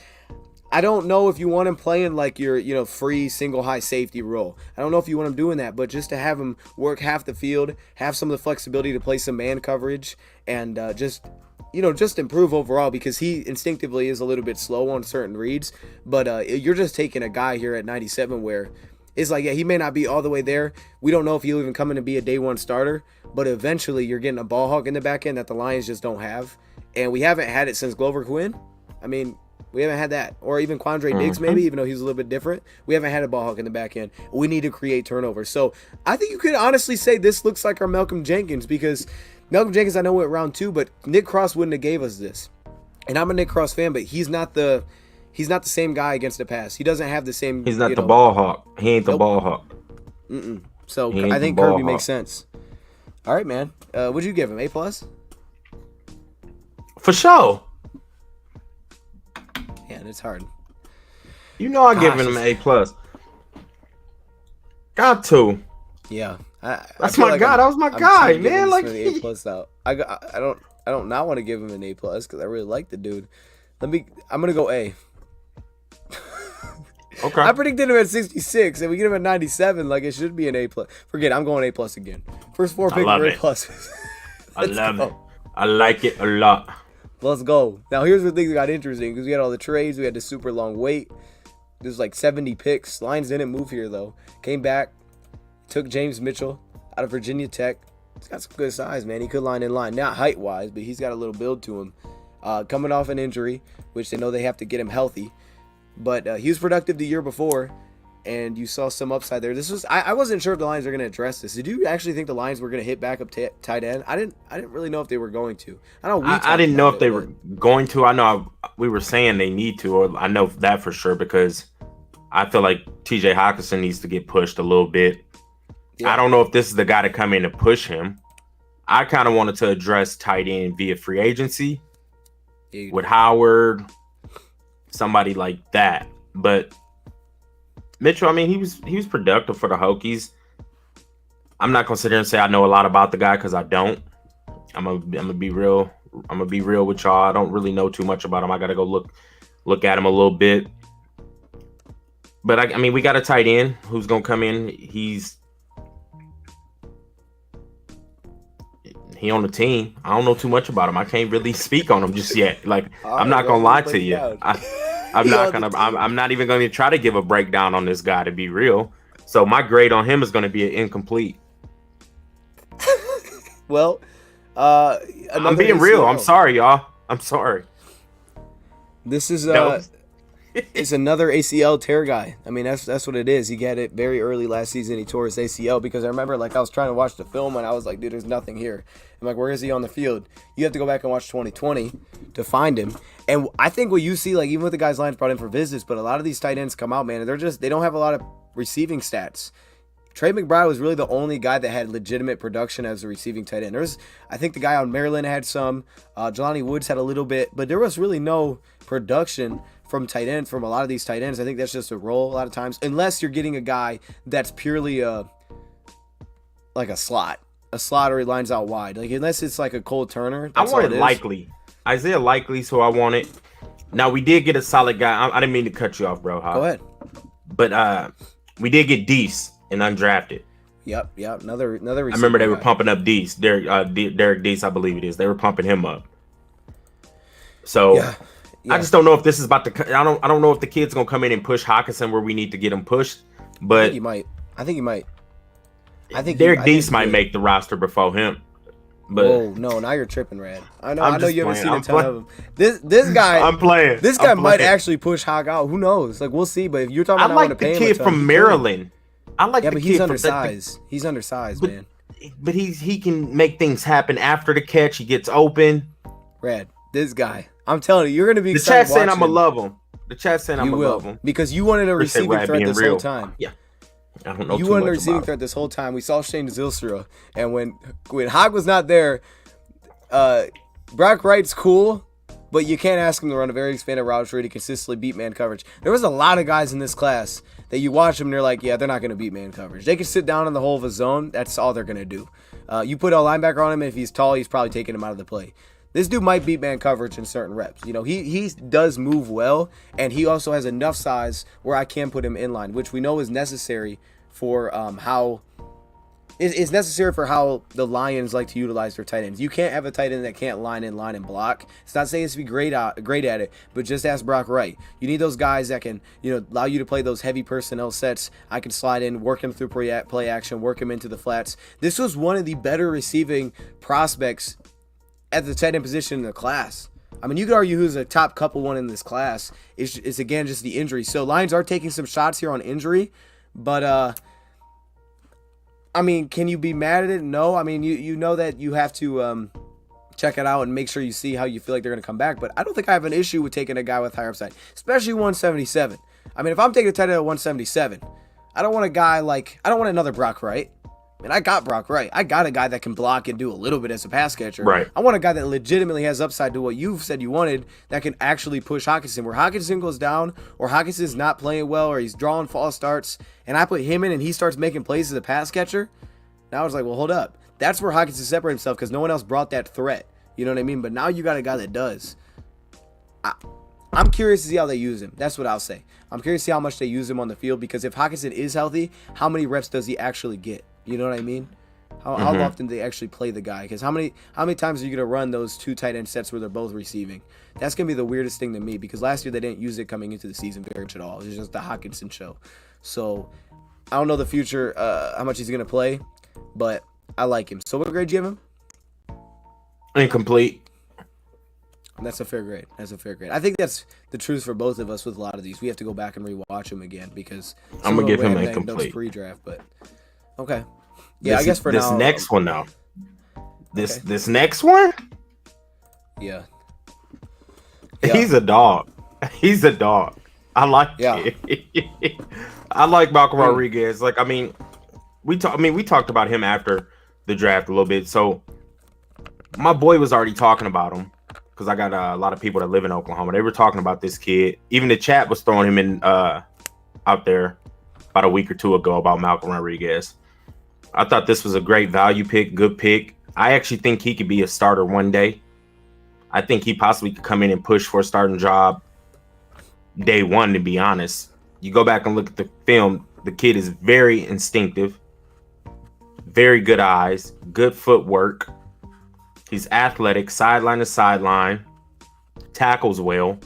I don't know if you want him playing like your, you know, free single high safety role. I don't know if you want him doing that, but just to have him work half the field, have some of the flexibility to play some man coverage, and just improve overall because he instinctively is a little bit slow on certain reads. But you're just taking a guy here at 97 where it's like, yeah, he may not be all the way there. We don't know if he'll even come in and be a day one starter, but eventually you're getting a ball hawk in the back end that the Lions just don't have. And we haven't had it since Glover Quinn. I mean, we haven't had that. Or even Quandre Diggs, maybe, even though he's a little bit different. We haven't had a ball hawk in the back end. We need to create turnovers. So I think you could honestly say this looks like our Malcolm Jenkins because Malcolm Jenkins, I know, went round 2, but Nick Cross wouldn't have gave us this. And I'm a Nick Cross fan, but he's not the same guy against the pass. He doesn't have the same. He's not the ball hawk. He ain't the ball hawk. So I think Kirby makes sense. All right, man. What'd you give him? A+? For sure. Yeah, it's hard. You know I give him an A+. Got to. Yeah. That's my guy. That was my guy, man. Like A+ out. I don't not want to give him an A+ because I really like the dude. I'm gonna go A. Okay. I predicted him at 66, and we get him at 97. Like it should be an A+. Forget it, I'm going A+ again. First 4 picks are A+. I love it. I like it a lot. Let's go. Now here's where things got interesting because we had all the trades. We had the super long wait. There's like 70 picks. Lions didn't move here though. Came back, took James Mitchell out of Virginia Tech. He's got some good size, man. He could line in line, not height wise, but he's got a little build to him. Coming off an injury, which they know they have to get him healthy. But he was productive the year before, and you saw some upside there. This was I wasn't sure if the Lions were going to address this. Did you actually think the Lions were going to hit back up tight end? I didn't really know if they were going to. I didn't know if they were going to. I know we were saying they need to, or I know that for sure because I feel like TJ Hawkinson needs to get pushed a little bit. Yeah. I don't know if this is the guy to come in to push him. I kind of wanted to address tight end via free agency with Howard, somebody like that. But Mitchell, I mean, he was productive for the Hokies. I'm not gonna sit here and say I know a lot about the guy because I don't. I'm gonna be real. I'm gonna be real with y'all. I don't really know too much about him. I gotta go look at him a little bit. But I mean, we got a tight end who's gonna come in. He on the team. I don't know too much about him. I can't really speak on him just yet. Like I'm not gonna lie to you. I'm not even going to try to give a breakdown on this guy to be real. So my grade on him is going to be an incomplete. Well, I'm being real. I'm sorry, y'all. I'm sorry. This is it's another ACL tear guy. I mean, that's what it is. He got it very early last season. He tore his ACL because I remember like I was trying to watch the film and I was like, dude, there's nothing here. I'm like, where is he on the field? You have to go back and watch 2020 to find him. And I think what you see, like even with the guys Lions brought in for visits, but a lot of these tight ends come out, man, and they don't have a lot of receiving stats. Trey McBride was really the only guy that had legitimate production as a receiving tight end. I think the guy on Maryland had some. Jelani Woods had a little bit, but there was really no production from tight ends, from a lot of these tight ends. I think that's just a role a lot of times, unless you're getting a guy that's purely like a slot or he lines out wide. Like unless it's like a Cole Turner. I wanted Likely. Isaiah Likely's who I wanted. Now we did get a solid guy. I didn't mean to cut you off, bro. Go ahead. But we did get Deese and undrafted. Yep. Another. I remember they were pumping up Deese. Derek Deese, I believe it is. They were pumping him up. So yeah. I just don't know if this is about to. I don't know if the kid's gonna come in and push Hawkinson where we need to get him pushed. But I think he might. Derek Deese might make the roster before him. But whoa, no, now you're tripping, Rad. I know you haven't seen a ton of him. This guy, I'm playing. This guy might actually push Hawk out. Who knows? Like we'll see. But if you're talking about, I like the kid from Maryland. I like the kid. He's undersized. He's undersized, man. But he can make things happen after the catch. He gets open. Rad, this guy. I'm telling you, you're gonna be. The chat saying I'm gonna love him. The chat saying I'm gonna love him because you wanted a receiving threat this whole time. Yeah. I don't know. You wanted a receiving threat this whole time. We saw Shane Zylstra, and when Hogg was not there, Brock Wright's cool, but you can't ask him to run a very expanded route tree to consistently beat man coverage. There was a lot of guys in this class that you watch them and they're like, yeah, they're not going to beat man coverage. They can sit down in the hole of a zone. That's all they're going to do. You put a linebacker on him, and if he's tall, he's probably taking him out of the play. This dude might beat man coverage in certain reps. You know, he does move well, and he also has enough size where I can put him in line, which we know is necessary for how the Lions like to utilize their tight ends. You can't have a tight end that can't line in line and block. It's not saying it's to be great at it, but just ask Brock Wright. You need those guys that can, allow you to play those heavy personnel sets. I can slide in, work him through play action, work him into the flats. This was one of the better receiving prospects at the tight end position in the class. I mean, you could argue who's a top couple one in this class. It's again just the injury. So Lions are taking some shots here on injury, but I mean, can you be mad at it? No. I mean, you know that you have to check it out and make sure you see how you feel like they're going to come back. But I don't think I have an issue with taking a guy with higher upside, especially 177. I mean, if I'm taking a tight end at 177, I don't want another Brock Wright. And I got Brock Wright. I got a guy that can block and do a little bit as a pass catcher. Right. I want a guy that legitimately has upside to what you've said you wanted, that can actually push Hutchinson. Where Hutchinson goes down, or Hutchinson's not playing well, or he's drawing false starts, and I put him in and he starts making plays as a pass catcher, now it's like, well, hold up. That's where Hutchinson separated himself because no one else brought that threat. You know what I mean? But now you got a guy that does. I'm curious to see how they use him. That's what I'll say. I'm curious to see how much they use him on the field, because if Hutchinson is healthy, how many reps does he actually get? You know what I mean? How often do they actually play the guy? Because how many times are you going to run those two tight end sets where they're both receiving? That's going to be the weirdest thing to me, because last year they didn't use it coming into the season very much at all. It was just the Hutchinson show. So I don't know the future, how much he's going to play, but I like him. So what grade do you have him? Incomplete. That's a fair grade. I think that's the truth for both of us with a lot of these. We have to go back and rewatch them again, because I'm going to give him incomplete. Pre-draft, but okay. Yeah, I guess for this now. This next one, though. This next one? Yeah. He's a dog. I like it. I like Malcolm Rodriguez. Like, we talked about him after the draft a little bit. So my boy was already talking about him, because I got a lot of people that live in Oklahoma. They were talking about this kid. Even the chat was throwing him in out there about a week or two ago about Malcolm Rodriguez. I thought this was a great value pick, good pick. I actually think he could be a starter one day. I think he possibly could come in and push for a starting job day one, to be honest. You go back and look at the film, the kid is very instinctive, very good eyes, good footwork. He's athletic, sideline to sideline, tackles well.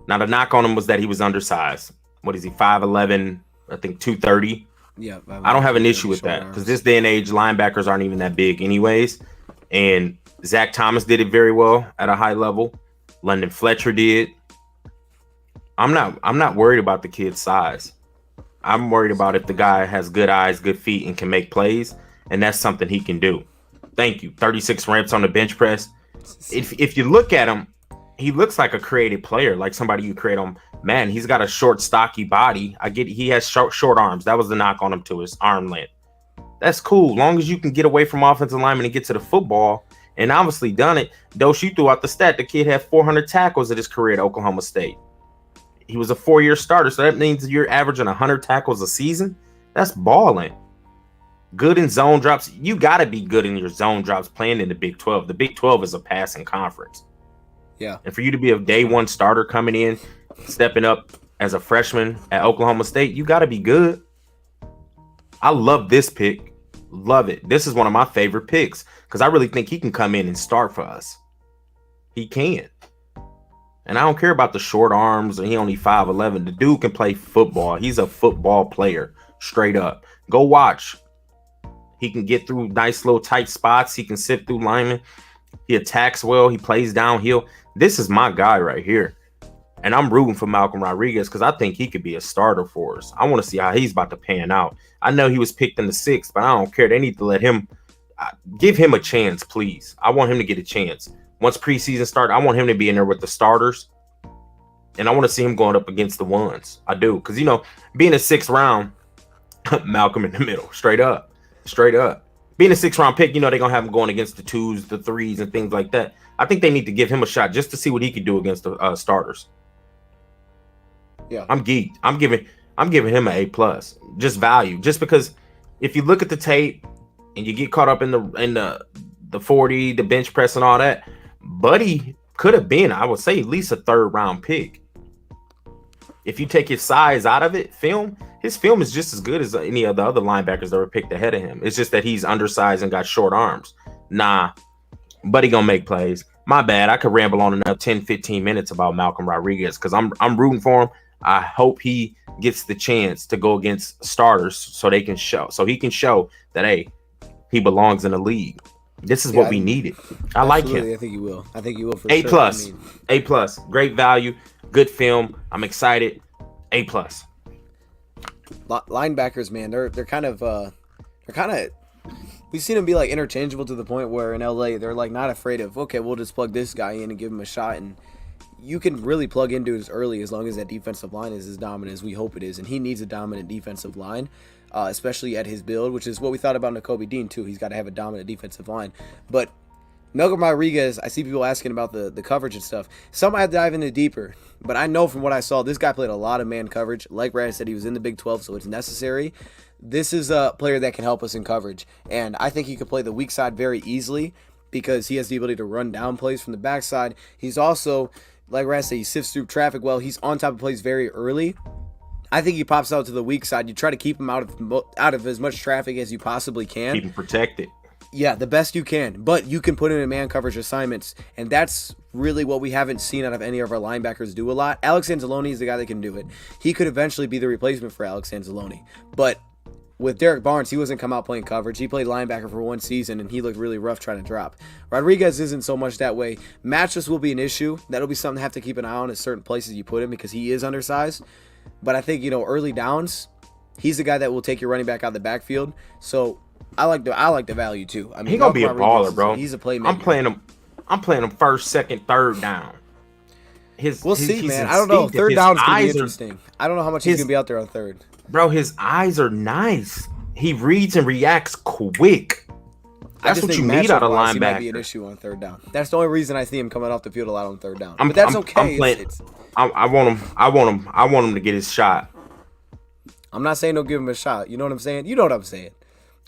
Now, the knock on him was that he was undersized. What is he, 5'11", I think 230? Yeah, I don't have an issue with that, because this day and age, linebackers aren't even that big anyways. And Zach Thomas did it very well at a high level. London Fletcher did. I'm not worried about the kid's size. I'm worried about if the guy has good eyes, good feet, and can make plays, and that's something he can do. Thank you. 36 reps on the bench press. If you look at him, he looks like a creative player, like somebody you create on. Man, he's got a short, stocky body. I get he has short arms. That was the knock on him, too, his arm length. That's cool. Long as you can get away from offensive linemen and get to the football, and obviously done it. Dose, you threw out the stat. The kid had 400 tackles in his career at Oklahoma State. He was a 4-year starter, so that means you're averaging 100 tackles a season. That's balling. Good in zone drops. You got to be good in your zone drops playing in the Big 12. The Big 12 is a passing conference. Yeah. And for you to be a day one starter coming in, stepping up as a freshman at Oklahoma State, you got to be good. I love this pick. Love it. This is one of my favorite picks, because I really think he can come in and start for us. He can. And I don't care about the short arms, and he only 5'11". The dude can play football. He's a football player, straight up. Go watch. He can get through nice little tight spots. He can sit through linemen. He attacks well. He plays downhill. This is my guy right here. And I'm rooting for Malcolm Rodriguez, because I think he could be a starter for us. I want to see how he's about to pan out. I know he was picked in the 6th, but I don't care. They need to let him, give him a chance, please. I want him to get a chance. Once preseason starts, I want him to be in there with the starters. And I want to see him going up against the ones. I do. Because, being a 6th round, Malcolm in the middle, straight up. Being a 6th round pick, they're going to have him going against the 2s, the 3s, and things like that. I think they need to give him a shot just to see what he can do against the starters. Yeah. I'm geeked. I'm giving him an A+. Just value. Just because if you look at the tape and you get caught up in the 40, the bench press and all that, Buddy could have been, I would say, at least a 3rd round pick. If you take his size out of it, his film is just as good as any of the other linebackers that were picked ahead of him. It's just that he's undersized and got short arms. Nah, Buddy gonna make plays. My bad. I could ramble on enough 10, 15 minutes about Malcolm Rodriguez, because I'm rooting for him. I hope he gets the chance to go against starters so he can show that, hey, he belongs in the league. This is what we needed. I like him. I think you will. For A+. sure. A+. Great value. Good film. I'm excited. A+. Linebackers, man, they're kind of we've seen them be like interchangeable to the point where in LA they're like not afraid of, okay, we'll just plug this guy in and give him a shot, and you can really plug into it as early as long as that defensive line is as dominant as we hope it is, and he needs a dominant defensive line. especially at his build, which is what we thought about Nakobe Dean too. He's got to have a dominant defensive line. But Malcolm Rodriguez, I see people asking about the coverage and stuff. Some might dive into deeper, but I know from what I saw, this guy played a lot of man coverage. Like Brad said, he was in the Big 12, so it's necessary. This is a player that can help us in coverage, and I think he could play the weak side very easily because he has the ability to run down plays from the backside. He's also, like Brad said, he sifts through traffic well. He's on top of plays very early. I think he pops out to the weak side. You try to keep him out of as much traffic as you possibly can. Keep him protected. Yeah, the best you can. But you can put him in man coverage assignments, and that's really what we haven't seen out of any of our linebackers do a lot. Alex Anzalone is the guy that can do it. He could eventually be the replacement for Alex Anzalone. But with Derek Barnes, he wasn't come out playing coverage. He played linebacker for one season, and he looked really rough trying to drop. Rodriguez isn't so much that way. Matchups will be an issue. That'll be something to have to keep an eye on at certain places you put him because he is undersized. But I think, early downs, he's the guy that will take your running back out of the backfield. So I like the value too. I mean, he's gonna be a baller, bro. He's a playmaker. I'm playing him first, second, third down. We'll see, man. I don't know. Third down's gonna be interesting. I don't know how much he's gonna be out there on third. Bro, his eyes are nice. He reads and reacts quick. That's what you need out of linebacker. He might be an issue on third down. That's the only reason I see him coming off the field a lot on third down. But that's okay. I want him to get his shot. I'm not saying don't give him a shot. You know what I'm saying? You know what I'm saying.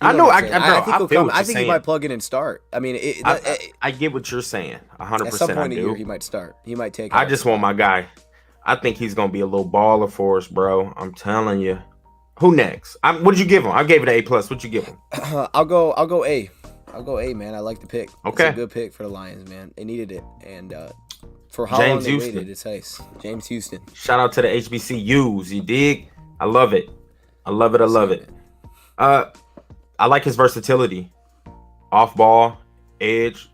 I know. I think he might plug in and start. I mean, I get what you're saying. 100%. At some point in the year, he might start. He might take. I just want my guy. I think he's gonna be a little baller for us, bro. I'm telling you. Who next? What did you give him? I gave it an A+. What'd you give him? I'll go A. I'll go A, man. I like the pick. Okay. It's a good pick for the Lions, man. They needed it, and for how long they waited, it's nice. James Houston. Shout out to the HBCUs. You dig? I love it. I love it. I like his versatility, off ball, edge.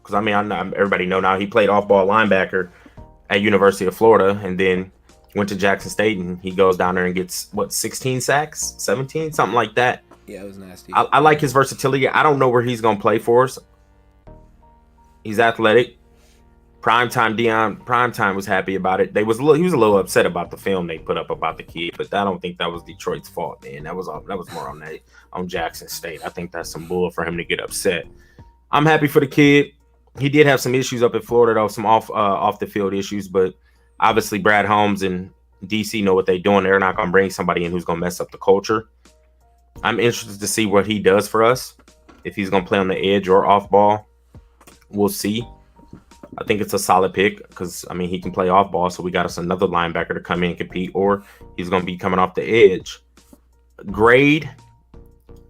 Because everybody know now he played off ball linebacker at University of Florida, and then went to Jackson State, and he goes down there and gets 16 sacks, 17, something like that. Yeah, it was nasty. I like his versatility. I don't know where he's gonna play for us. He's athletic. Primetime was happy about it. He was a little upset about the film they put up about the kid, but I don't think that was Detroit's fault, man. That was more on Jackson State. I think that's some bull for him to get upset. I'm happy for the kid. He did have some issues up in Florida, though, some off the field issues, but obviously Brad Holmes and DC know what they're doing. They're not gonna bring somebody in who's gonna mess up the culture. I'm interested to see what he does for us. If he's gonna play on the edge or off ball, we'll see. I think it's a solid pick because, he can play off ball, so we got us another linebacker to come in and compete, or he's going to be coming off the edge. Grade,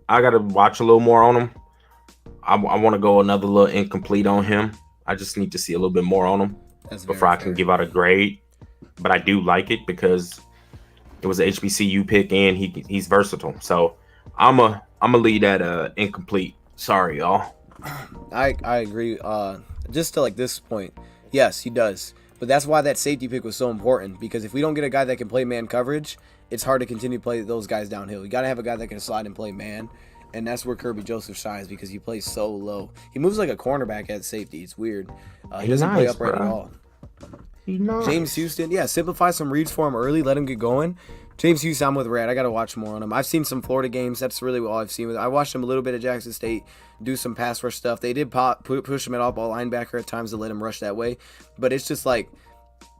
I got to watch a little more on him. I want to go another little incomplete on him. I just need to see a little bit more on him before I can give out a grade. But I do like it because it was an HBCU pick and he's versatile. So I'm a lead at incomplete. Sorry, y'all. I agree. Just to this point, yes, he does. But that's why that safety pick was so important, because if we don't get a guy that can play man coverage, it's hard to continue to play those guys downhill. You got to have a guy that can slide and play man, and that's where Kirby Joseph shines because he plays so low. He moves like a cornerback at safety. It's weird. He doesn't play upright at all. James Houston, simplify some reads for him early, let him get going. James Houston, I'm with Rad. I got to watch more on him. I've seen some Florida games. That's really all I've seen. I watched him a little bit at Jackson State do some pass rush stuff. They did push him at off-ball linebacker at times to let him rush that way. But it's just like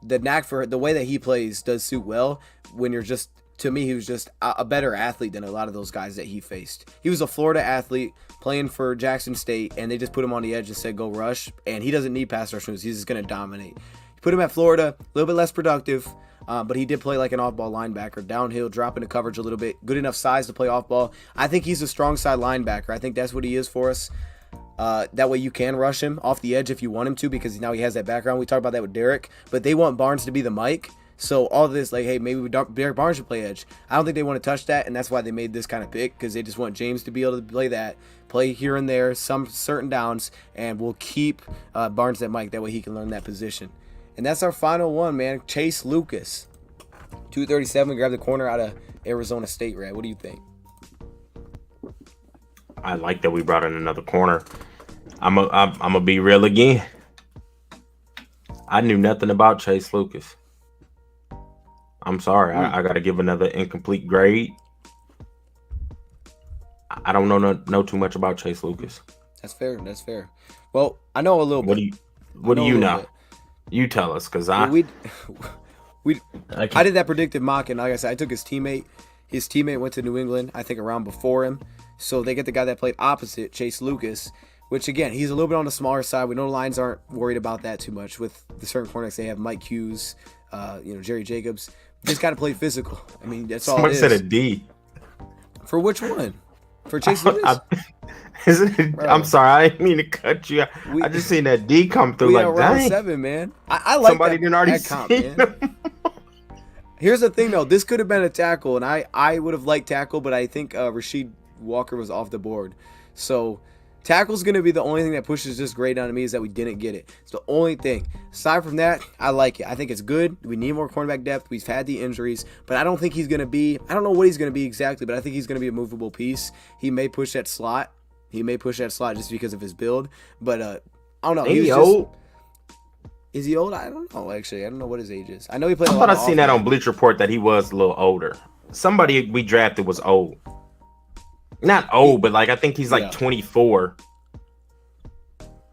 the knack for the way that he plays does suit well when you're just, to me, he was just a better athlete than a lot of those guys that he faced. He was a Florida athlete playing for Jackson State, and they just put him on the edge and said, go rush. And he doesn't need pass rush moves. He's just going to dominate. Put him at Florida, a little bit less productive. But he did play like an off-ball linebacker, downhill, dropping the coverage a little bit. Good enough size to play off-ball. I think he's a strong side linebacker. I think that's what he is for us. That way you can rush him off the edge if you want him to, because now he has that background. We talked about that with Derek. But they want Barnes to be the Mike. So all this, hey, maybe Derek Barnes should play edge. I don't think they want to touch that, and that's why they made this kind of pick, because they just want James to be able to play that, play here and there, some certain downs, and we'll keep Barnes at Mike. That way he can learn that position. And that's our final one, man. Chase Lucas. 237, grab the corner out of Arizona State, Red. What do you think? I like that we brought in another corner. I'm gonna be real again. I knew nothing about Chase Lucas. I'm sorry. I got to give another incomplete grade. I don't know too much about Chase Lucas. That's fair. That's fair. Well, I know a little bit. What do you know? Bit. You tell us, because I did that predictive mock, and like I said, I took his teammate. His teammate went to New England, I think, around before him. So they get the guy that played opposite, Chase Lucas, which, again, he's a little bit on the smaller side. We know the Lions aren't worried about that too much with the certain cornerbacks. They have Mike Hughes, Jerry Jacobs. Just got to play physical. I mean, that's all it is. Someone said a D. For which one? For Chase Lucas? I'm sorry, I didn't mean to cut you. I just seen that D come through. Like, round dang. 7, man. I like Somebody didn't already comp, see man. him. Here's the thing, though. This could have been a tackle, and I would have liked tackle, but I think Rasheed Walker was off the board. So tackle's going to be the only thing that pushes this grade down to me is that we didn't get it. It's the only thing. Aside from that, I like it. I think it's good. We need more cornerback depth. We've had the injuries, but I don't think he's going to be – I don't know what he's going to be exactly, but I think he's going to be a movable piece. He may push that slot. Just because of his build, but I don't know. He old? Is he old? I don't know, actually. I don't know what his age is. I know he played I thought I seen that on Bleach Report that he was a little older. Somebody we drafted was old. Not old, but like I think he's like 24.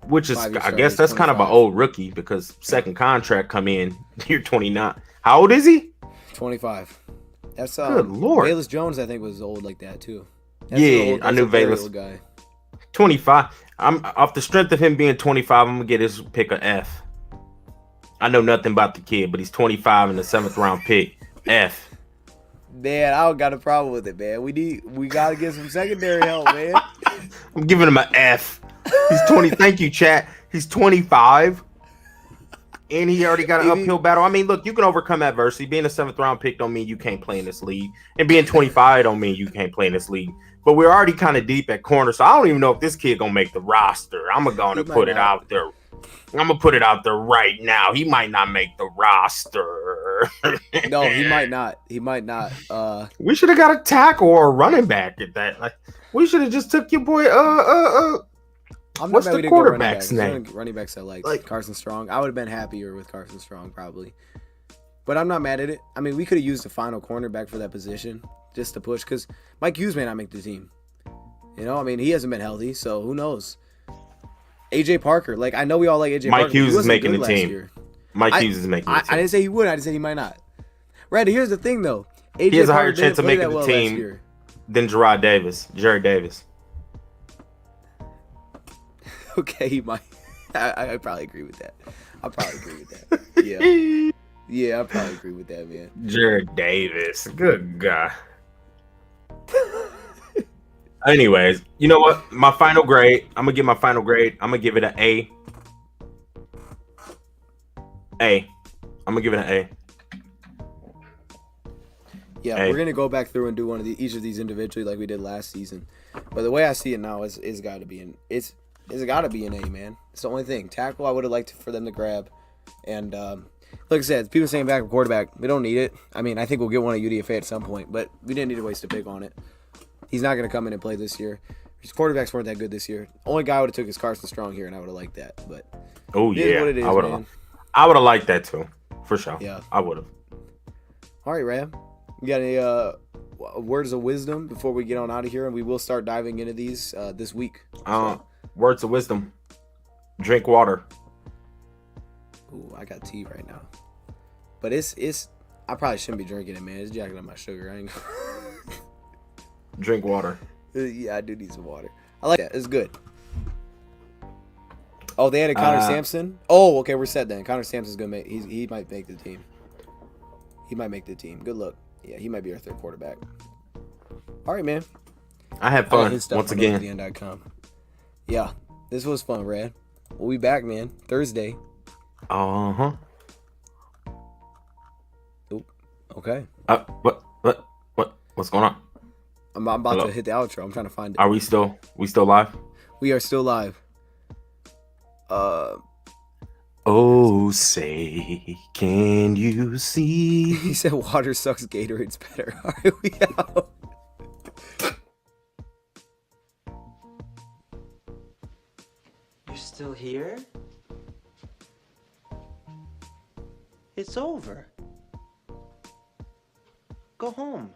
Which is, I guess that's 25. Kind of an old rookie because second contract come in, you're 29. How old is he? 25. That's good Lord. Velus Jones, I think, was old like that too. I knew Velus. Guy. 25. I'm off the strength of him being 25. I'm gonna get his pick a F. I know nothing about the kid, but he's 25 in the 7th round pick. F. Man, I don't got a problem with it, man. We gotta get some secondary help, man. I'm giving him an F. He's 20. Thank you, chat. He's 25, and he already got an uphill battle. I mean, look, you can overcome adversity. Being a 7th round pick don't mean you can't play in this league, and being 25 don't mean you can't play in this league. But we're already kind of deep at corner, so I don't even know if this kid gonna make the roster. I'm gonna put it out there. I'm gonna put it out there right now. He might not make the roster. No, he might not. He might not. We should have got a tackle or a running back at that. Like, we should have just took your boy. What's the quarterback's name? Running backs I like Carson Strong. I would have been happier with Carson Strong probably, but I'm not mad at it. I mean, we could have used a final cornerback for that position just to push because Mike Hughes may not make the team. I mean, he hasn't been healthy, so who knows? AJ Parker, like I know we all like AJ Parker. Mike Hughes is making the team. Mike Hughes is making the team. I didn't say he would. I just said he might not. Randy, here's the thing though. AJ he has a higher chance of making the team than Jerry Davis. Okay, he might. I probably agree with that. Yeah. Yeah, I probably agree with that, man. Jared Davis. Good guy. Anyways, you know what? My final grade. I'm going to give my final grade. I'm going to give it an A. I'm going to give it an A. Yeah, we're going to go back through and do each of these individually like we did last season. But the way I see it now is it's got to be it's got to be an A, man. It's the only thing. Tackle, I would have liked for them to grab. And like I said, people saying backup quarterback, we don't need it. I mean, I think we'll get one at UDFA at some point, but we didn't need to waste a pick on it. He's not going to come in and play this year. His quarterbacks weren't that good this year. Only guy I would have took is Carson Strong here, and I would have liked that. But oh yeah, what it is, I would have liked that too, for sure. Yeah, I would have. All right, Ram. You got any words of wisdom before we get on out of here, and we will start diving into these this week. Words of wisdom. Drink water. Ooh, I got tea right now. But it's I probably shouldn't be drinking it, man. It's jacking up my sugar. I ain't Drink water. Yeah, I do need some water. I like that. It's good. Oh, they added Connor Sampson? Oh, okay, we're set then. Connor Sampson's gonna make he might make the team. He might make the team. Good luck. Yeah, he might be our third quarterback. All right, man. I had fun once again. Yeah, this was fun, Rad. We'll be back, man. Thursday. Uh-huh. Oop. Okay. What's going on? I'm about to hit the outro. I'm trying to find it. Are we still live? We are still live. Oh, say, can you see? He said water sucks, Gatorade's better. All right, we out. You're still here? It's over. Go home.